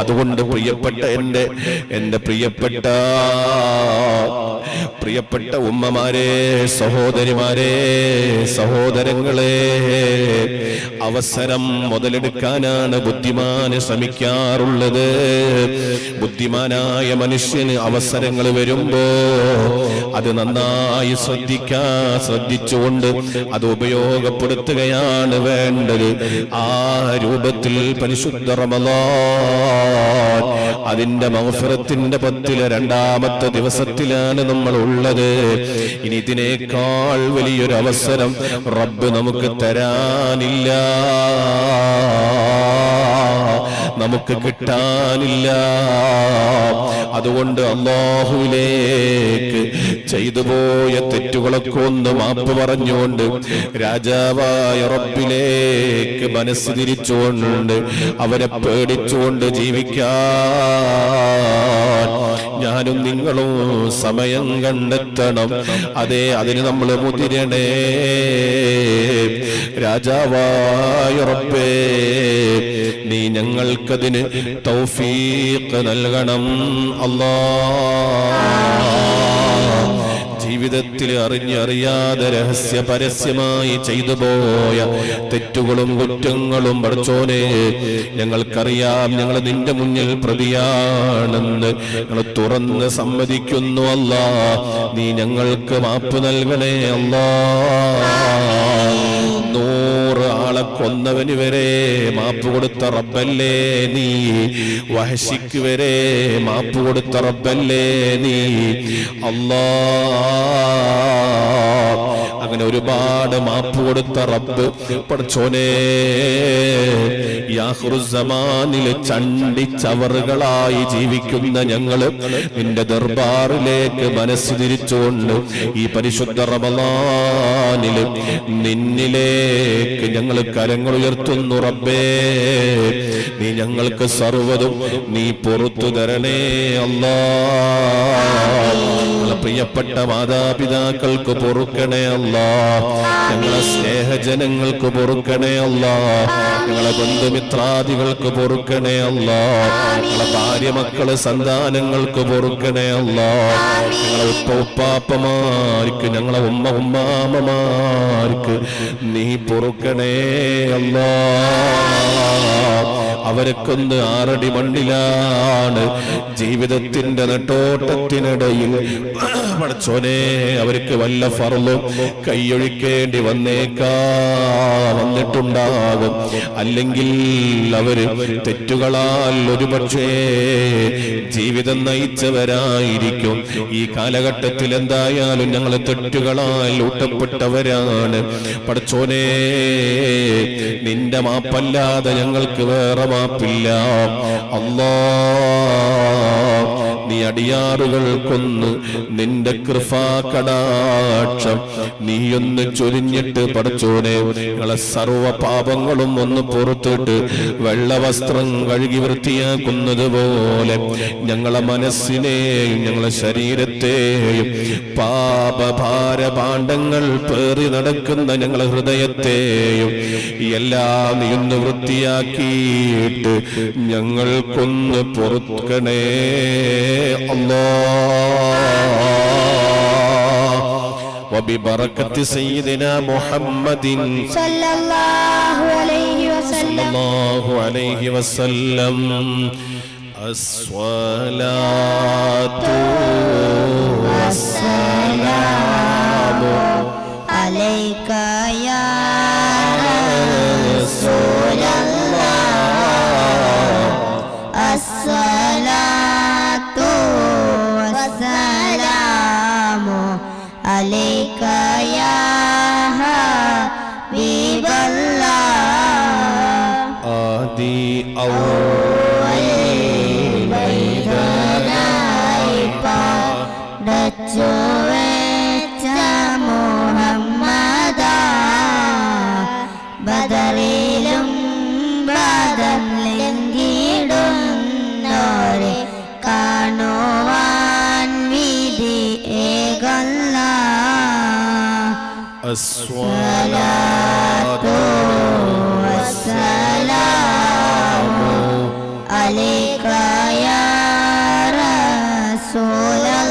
അതുകൊണ്ട് പ്രിയപ്പെട്ട എന്റെ പ്രിയപ്പെട്ട ഉമ്മമാരെ, സഹോദരിമാരെ, സഹോദരങ്ങളെ, അവസരം മുതലെടുക്കാനാണ് ബുദ്ധിമാന് ശ്രമിക്കാറുള്ളത്. ബുദ്ധിമാനായ മനുഷ്യന് അവസരങ്ങൾ വരുമ്പോ അത് നന്നായി ശ്രദ്ധിച്ചുകൊണ്ട് അത് ഉപയോഗപ്പെടുത്തുകയാണ് വേണ്ടത്. ആ രൂപത്തിൽ പരിശുദ്ധ റമളാൻ അതിന്റെ മഗ്ഫിറത്തിന്റെ 10ലെ 2ാമത്തെ ദിവസത്തിലാണ് നമ്മൾ ഉള്ളത്. ഇനി ഇതിനേക്കാൾ വലിയൊരു അവസരം റബ്ബ് നമുക്ക് തരാനില്ല, നമുക്ക് കിട്ടാനില്ല. അതുകൊണ്ട് അല്ലാഹുവിലേക്ക് ചെയ്തുപോയ തെറ്റുകളൊക്കെ ഒന്ന് മാപ്പ് പറഞ്ഞുകൊണ്ട് രാജാവായ റബ്ബിലേക്ക് മനസ്സ് തിരിച്ചുകൊണ്ട് അവരെ പേടിച്ചുകൊണ്ട് ജീവിക്കാൻ ഞാനും നിങ്ങളും സമയം കണ്ടെത്തണം. അതെ, അതിന് നമ്മൾ മുതിരണേ. രാജാവായ റബ്ബേ, നീ ഞങ്ങൾക്കതിന് തൗഫീഖ് നൽകണം അല്ലാഹ്. ജീവിതത്തിൽ അറിഞ്ഞറിയാതെ രഹസ്യ പരസ്യമായി ചെയ്തു പോയ തെറ്റുകളും കുറ്റങ്ങളും പടച്ചോനെ ഞങ്ങൾക്കറിയാം, ഞങ്ങൾ നിന്റെ മുന്നിൽ പ്രതിയാണെന്ന് ഞങ്ങൾ തുറന്ന് സമ്മതിക്കുന്നു അല്ലാഹ്. നീ ഞങ്ങൾക്ക് മാപ്പ് നൽകണേ അല്ലാഹ്. 100 ആളെ കൊന്നവന് വരെ മാപ്പ് കൊടുത്ത റബ്ബല്ലേ നീ, വഹശിക്ക് വരെ മാപ്പ് കൊടുത്ത റബ്ബല്ലേ നീ അല്ലാഹ്. അങ്ങനെ ഒരുപാട് മാപ്പ് കൊടുത്ത റബ്ബ് പടച്ചോനെ, യാഖിറുസ്സമാനിലെ ചണ്ടിച്ചവറുകളായി ജീവിക്കുന്ന ഞങ്ങള് നിന്റെ ദർബാറിലേക്ക് മനസ്സ് തിരിച്ചുകൊണ്ട് ഈ പരിശുദ്ധ റമളാനില് നിന്നിലേക്ക് ഞങ്ങൾ കരങ്ങൾ ഉയർത്തുന്നു റബ്ബേ. നീ ഞങ്ങൾക്ക് സർവ്വതും നീ പുറത്തു തരണേ അല്ലാഹ്. പ്രിയപ്പെട്ട മാതാപിതാക്കൾക്ക് പൊറുക്കണേ അല്ലാഹ്. ഞങ്ങളെ സ്നേഹജനങ്ങൾക്ക് പൊറുക്കണേ അല്ലാഹ്. ഞങ്ങളെ ബന്ധുമിത്രാദികൾക്ക് പൊറുക്കണേ അല്ലാഹ്. ഞങ്ങളെ ഭാര്യ മക്കള് സന്താനങ്ങൾക്ക് പൊറുക്കണേ അല്ലാഹ്. ഞങ്ങളെ ഉപ്പാപ്പമാർക്ക് ഞങ്ങളെ ഉമ്മാമ്മമാർക്ക് നീ പൊറുക്കണേ അല്ലാഹ്. അവരൊക്കൊന്ന് 6 അടി മണ്ണിലാണ് ജീവിതത്തിന്റെ നെട്ടോട്ടത്തിനിടയിൽ. പടച്ചോനെ, അവർക്ക് വല്ല ഫർളും കൈയൊഴിക്കേണ്ടി വന്നിട്ടുണ്ടാകും. അല്ലെങ്കിൽ അവര് തെറ്റുകളാൽ ഒരുപക്ഷേ ജീവിതം നയിച്ചവരായിരിക്കും. ഈ കാലഘട്ടത്തിൽ എന്തായാലും ഞങ്ങൾ തെറ്റുകളാൽ ഊട്ടപ്പെട്ടവരാണ്. പടച്ചോനെ, നിന്റെ മാപ്പല്ലാതെ ഞങ്ങൾക്ക് വേറെ മാപ്പില്ല അല്ലാഹ്. നീ അടിയാറുകൾക്കൊന്ന് നിന്റെ കൃപാ കടാക്ഷം നീയൊന്ന് ചൊരിഞ്ഞിട്ട് പടച്ചോനെ, ഞങ്ങളെ സർവ്വ പാപങ്ങളും ഒന്ന് പുറത്തിട്ട് വെള്ളവസ്ത്രം കഴുകി വൃത്തിയാക്കുന്നത് പോലെ ഞങ്ങളെ മനസ്സിനെയും ഞങ്ങളെ ശരീരത്തെയും പാപഭാരപാണ്ഡങ്ങൾ പേറി നടക്കുന്ന ഞങ്ങളെ ഹൃദയത്തെയും എല്ലാം നീ ഒന്ന് വൃത്തിയാക്കിയിട്ട് ഞങ്ങൾക്കൊന്ന് പൊറുക്കണേ അല്ലാഹ്. വബിബറകത്തി സയ്യിദിനാ മുഹമ്മദിൻ സല്ലല്ലാഹു അലൈഹി വസല്ലം. അസ്സലാത്തു വസ്സലാമു അലൈക യാ റസൂലല്ലാഹ്. അസ്സലാത്തു വസ്സലാമു അലൈക യാ ഹബീബല്ലാഹ്. ആദി ഡച്ചുവെച്ച മുഹമ്മദാ, ബദറിലും ബദം ലംഘിടുന്നോരെ കാണുവാൻ വിധി ഏകല്ലാഹ്. അസ്സലാത്തു വസ്സലാമു അലൈക യാ റസൂലല്ലാഹ്.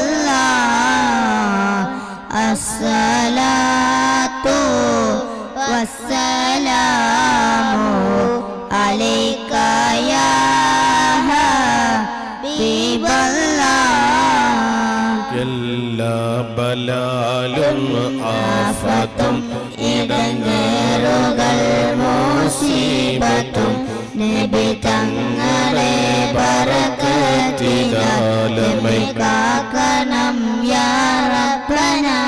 അസ്സലാത്തു വസ്സലാമു അലൈക യാ ഹബീബല്ലാഹ്. എല്ലാ ബലാലും ആഫത്തും ഇടങ്ങേറുകൾ മുസീബത്തും നബി തങ്ങളെ ബറകത്തിനാൽ നമ്മെ കാക്കണം യാ റബ്ബനാ.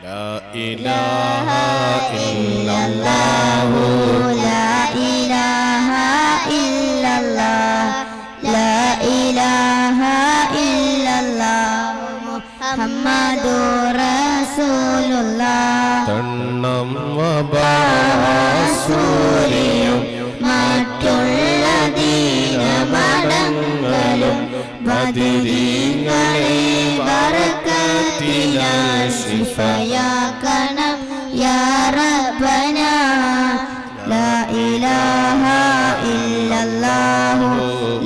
ലാ ഇലാഹ ഇല്ലല്ലാഹു ലാ ഇലാഹ ഇല്ലല്ലാഹ് ലാ ഇലാഹ ഇല്ലല്ലാഹു മുഹമ്മദുർ റസൂലുള്ളാഹ്. തണ്ണം വബാസൂരിയും മറ്റുള്ള ദീനമടങ്ങലും ബദരീങ്ങളെ ബറകത്തിനാൽ ശിഫയാക്കണം യാ റബ്ബനാ. ലാ ഇലാഹ ഇല്ലല്ലാഹു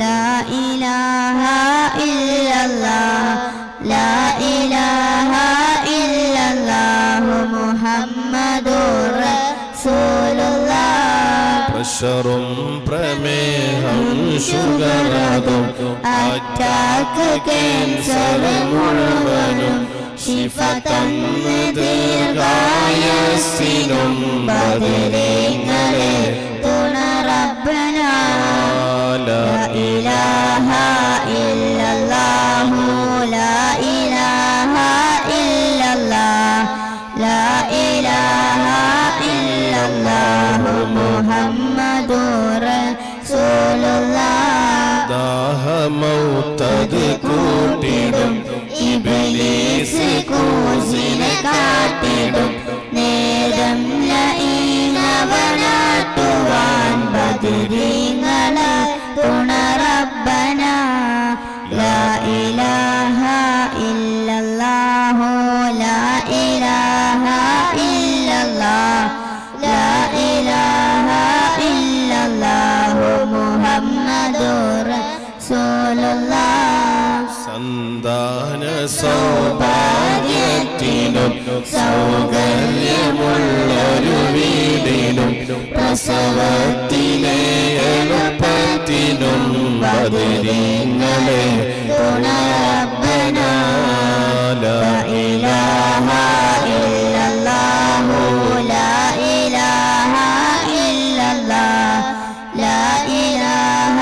ലാ ഇലാഹ ഇല്ലല്ലാഹ് ലാ ഇലാഹ ഇല്ലല്ലാഹു മുഹമ്മദുർ റസൂലുള്ളാഹ്. പ്രഷറും പ്രമേഹം ഷുഗറതും അറ്റാക്ക് ക്യാൻസർ മുഴുവനും ശിഫ തന്ന് ദീർഘായുസ്സിനും ബദരീങ്ങളെ തുണ റബ്ബനാ. ലാ ഇലാഹ ഇല്ലല്ലാഹു ലാ ഇലാഹ ഇല്ലല്ലാഹ് ലാ ഇലാഹ ഇല്ലല്ലാഹു മുഹമ്മദുർ റസൂലുള്ളാഹ്. ദാഹമൗത്തത് കൂട്ടിടും ഇബ്ലീസ് കൂസിനെ കാട്ടിടും നേരം ലഈന ബദരീങ്ങളെ തുണ റബ്ബന ലാ ഇലാഹ ഇല്ലല്ലാഹു ലാ ഇലാഹ ഇല്ലല്ലാഹ് ലാ ഇലാഹ ഇല്ലല്ലാഹു മുഹമ്മദുർ റസൂലുള്ളാഹ് സന്താന സൗഭാഗ്യത്തിനും സൗകര്യമുള്ളൊരു വീടിനും പ്രസവത്തിലെ എളുപ്പത്തിനും ബദരീങ്ങളെ തുണ റബ്ബന ലാ ഇലാഹ ഇല്ലല്ലാഹു ലാ ഇലാഹ ഇല്ലല്ലാഹ് ലാ ഇലാഹ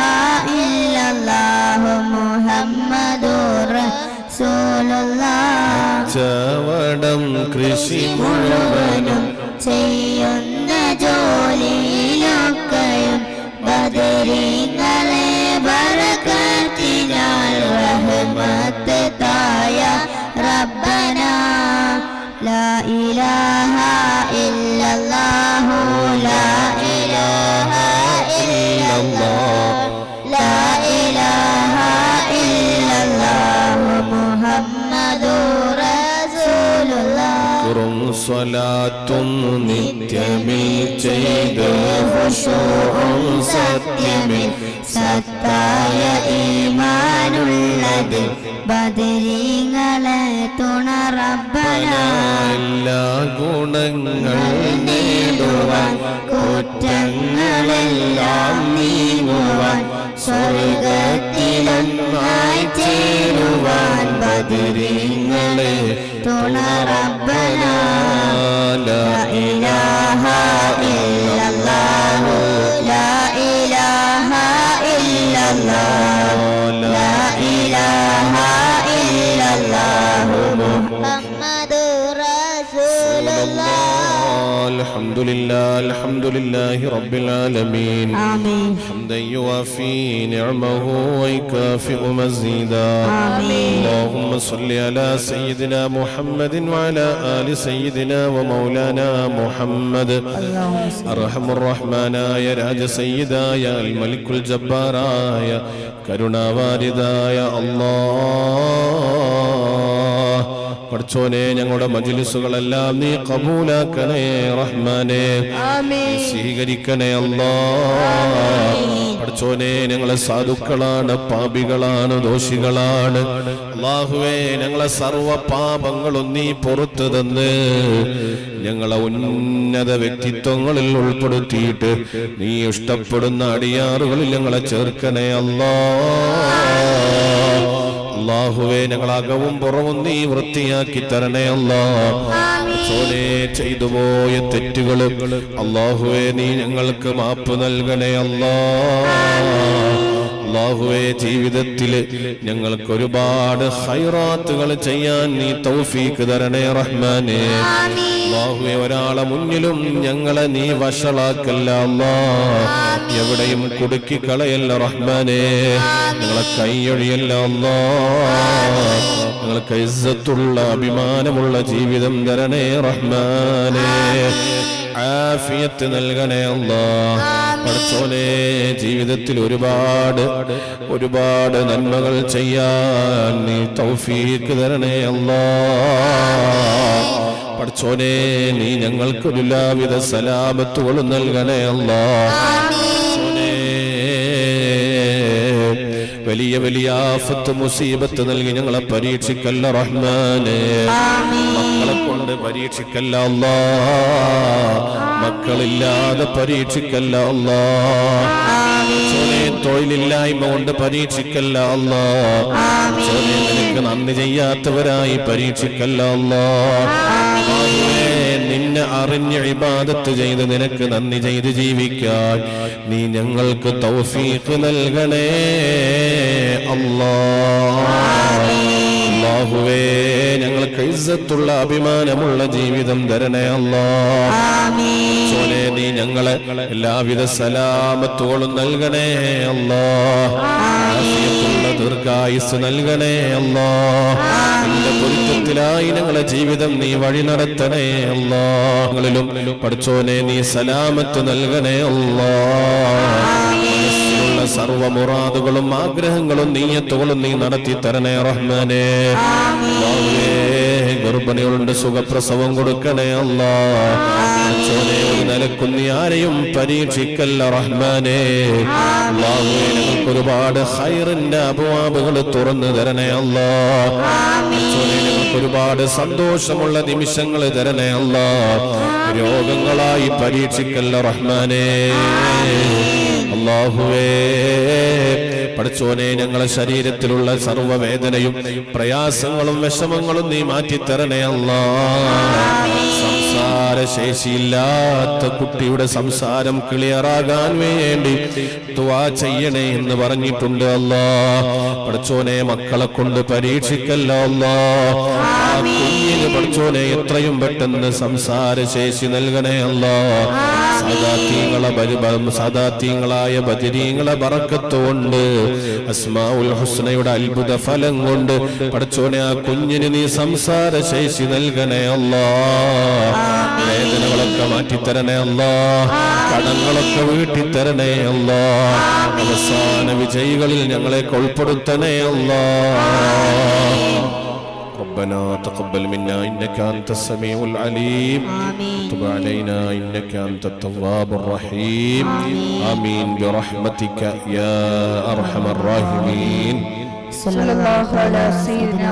ഇല്ലല്ലാഹു മുഹമ്മദുർ റസൂലുള്ളാഹ് ചവടം കൃഷി മുഴുവനും ചെയ്യുന്ന ജോലിയിലൊക്കെയും ബദരീങ്ങളെ ബറകത്തിനാൽ റഹ്മത്ത് തായ റബ്ബന ലാ ഇലാഹ ഇല്ലല്ലാഹു ലാ ഇലാഹ ഇല്ലല്ലാഹ് ലാ ഇലാഹ ഇല്ലല്ലാഹു മുഹമ്മദുർ റസൂലുള്ളാഹ് കുറം സ്വലാത്തും നിത്യമിൽ ചെയ്ത് ഖുശൂഉം സത്യമിൽ സത്തായ ഈമാനുള്ളത് ബദരീങ്ങളെ തുണ റബ്ബന എല്ലാ ഗുണങ്ങൾ നേടുവാൻ കുറ്റങ്ങളെല്ലാം നീങ്ങുവാൻ സ്വർഗത്തിലൊന്നായി ചേരുവാൻ ബദരീങ്ങളെ തുണ റബ്ബന ലാ ഇലാഹ ഇല്ലല്ലാഹു ലാ ഇലാഹ ഇല്ലല്ലാഹു ലാ ഇലാഹ ഇല്ലല്ലാഹു മുഹമ്മദുർ റസൂലുള്ളാഹ് الحمد لله رب العالمين آمين حمدا يوافي نعمه ويكافئ مزيدا آمين اللهم صل على سيدنا محمد وعلى آل سيدنا ومولانا محمد أرحم الرحمن يا راج سيدا يا الملك الجبار يا كرنا والدا يا الله പഠിച്ചോനെ ഞങ്ങളുടെ മജ്ലിസുകളെല്ലാം നീ കബൂലാക്കണേ റഹ്മാനെ സ്വീകരിക്കണേ അല്ലാഹ് പഠിച്ചോനെ ഞങ്ങളെ സാധുക്കളാണ് പാപികളാണ് ദോഷികളാണ് അല്ലാഹുവേ ഞങ്ങളെ സർവ്വ പാപങ്ങളും നീ പുറത്തു തന്ന് ഞങ്ങളെ ഉന്നത വ്യക്തിത്വങ്ങളിൽ ഉൾപ്പെടുത്തിയിട്ട് നീ ഇഷ്ടപ്പെടുന്ന അടിയാറുകളിൽ ഞങ്ങളെ ചേർക്കണേ അല്ലാഹ് അല്ലാഹുവേ ഞങ്ങൾ അകവും പുറവും നീ വൃത്തിയാക്കി തരണേ അല്ലാഹ് ചെയ്തുപോയ തെറ്റുകൾ അല്ലാഹുവേ നീ ഞങ്ങൾക്ക് മാപ്പ് നൽകണേ അല്ലാഹ് അല്ലാഹുവേ ജീവിതത്തിൽ ഞങ്ങൾക്ക് ഒരുപാട് ഖൈറാത്തുകൾ ചെയ്യാൻ നീ തൗഫീഖ് തരണേ റഹ്മാനേ അല്ലാഹുവേ ഒരാളെ മുന്നിലും ഞങ്ങളെ നീ വഷളാക്കല്ല അല്ലാഹ് എവിടെയും കുടുക്കി കളയല്ല റഹ്മാനേ ഞങ്ങളെ കൈയൊഴിയല്ല അല്ലാഹ് ഞങ്ങൾക്ക് ഇസ്സത്തുള്ള അഭിമാനമുള്ള ജീവിതം തരണേ റഹ്മാനേ ആഫിയത്ത് നൽകണേ അല്ലാഹ് പഠിച്ചോനെ ജീവിതത്തിൽ ഒരുപാട് നന്മകൾ ചെയ്യാൻ നീ തൗഫീഖ് തരണേ അല്ലാഹ് പഠിച്ചോനെ നീ ഞങ്ങൾക്ക് എല്ലാവിധ സലാമത്തുകളും നൽകണേ അല്ലാഹ് വലിയ വലിയ ആഫത്ത് മുസീബത്ത് നൽകി ഞങ്ങളെ പരീക്ഷിക്കല്ല റഹ്മാനേ മക്കളെ കൊണ്ട് പരീക്ഷിക്കല്ല അല്ലാഹ് മക്കളില്ലാതെ പരീക്ഷിക്കല്ല അല്ലാഹ് തൊഴിലില്ലായ്മ കൊണ്ട് പരീക്ഷിക്കല്ല അല്ലാഹ് നിനക്ക് നന്ദി ചെയ്യാത്തവരായി പരീക്ഷിക്കല്ല അല്ലാഹ് നിന്നെ അറിഞ്ഞ് ഇബാദത്ത് ചെയ്ത് നിനക്ക് നന്ദി ചെയ്ത് ജീവിക്കാൻ നീ ഞങ്ങൾക്ക് തൗഫീഖ് നൽകണേ അല്ലാഹ് അല്ലാഹുവേ ഞങ്ങൾക്ക് ഇസ്സത്തുള്ള അഭിമാനമുള്ള ജീവിതം തരണേ അല്ലാഹ്. ചോനെ നീ ഞങ്ങളെ എല്ലാവിധ സലാമത്തുകളും നൽകണേ അല്ലാഹ്. ആഫിയത്തുള്ള ദീർഘായുസ്സ് നൽകണേ അല്ലാഹ്. നിന്റെ പൊരുത്തത്തിലായി ഞങ്ങളെ ജീവിതം നീ വഴി നടത്തണേ അല്ലാഹ്. ഞങ്ങളിലും പഠിച്ചോനെ നീ സലാമത്ത് നൽകണേ അല്ലാഹ്. മനസ്സിലുള്ള സർവ്വ മുറാദുകളും ആഗ്രഹങ്ങളും നീയത്തുകളും നീ നടത്തി തരണേ റഹ്മാനേ. ഗർഭിണികളുണ്ട് സുഖപ്രസവം കൊടുക്കണേ അല്ലാഹ്. ഒരു നിലക്കും നീ ആരെയും പരീക്ഷിക്കല്ല റഹ്മാനേ. അല്ലാഹുവേ ഞങ്ങൾക്ക് ഒരുപാട് ഖൈറിന്റെ അബ്വാബുകൾ തുറന്നു തരണേ അല്ലാഹ്. ഞങ്ങൾക്ക് ഒരുപാട് സന്തോഷമുള്ള നിമിഷങ്ങൾ തരണേ അല്ലാഹ്. രോഗങ്ങളായി പരീക്ഷിക്കല്ല റഹ്മാനേ. അല്ലാഹുവേ പഠിച്ചോനെ ഞങ്ങളെ ശരീരത്തിലുള്ള സർവ്വവേദനയും പ്രയാസങ്ങളും വിഷമങ്ങളും നീ മാറ്റിത്തരണേ അല്ലാഹ്. സംസാരശേഷിയില്ലാത്ത കുട്ടിയുടെ സംസാരം ക്ലിയറാകാൻ വേണ്ടി ദുആ ചെയ്യണേ എന്ന് പറഞ്ഞിട്ടുണ്ട് അല്ലാഹ്. പഠിച്ചോനെ മക്കളെ കൊണ്ട് പരീക്ഷിക്കല്ല അല്ലാഹ്. കുഞ്ഞിന് പഠിച്ചോനെ എത്രയും പെട്ടെന്ന് സംസാരശേഷി നൽകണേ അല്ലാഹ്. സാദാത്യങ്ങളായ ബദരീങ്ങളെ ബറക്കത്ത് കൊണ്ട് അസ്മാഉൽ ഹുസ്നയുടെ അത്ഭുത ഫലം കൊണ്ട് പഠിച്ചോനെ ആ കുഞ്ഞിന് നീ സംസാരശേഷി നൽകണേ അല്ലാഹ്. വേദനകളൊക്കെ മാറ്റിത്തരണേ അല്ലാഹ്. കടങ്ങളൊക്കെ വീട്ടിത്തരണേ അല്ലാഹ്. അവസാന വിജയികളിൽ ഞങ്ങളെ ഉൾപ്പെടുത്തണേ അല്ലാഹ്. ربنا تقبل منا إنك أنت السميع العليم تب علينا إنك أنت التواب الرحيم آمين برحمتك يا أرحم الراحمين صلى الله على سيدنا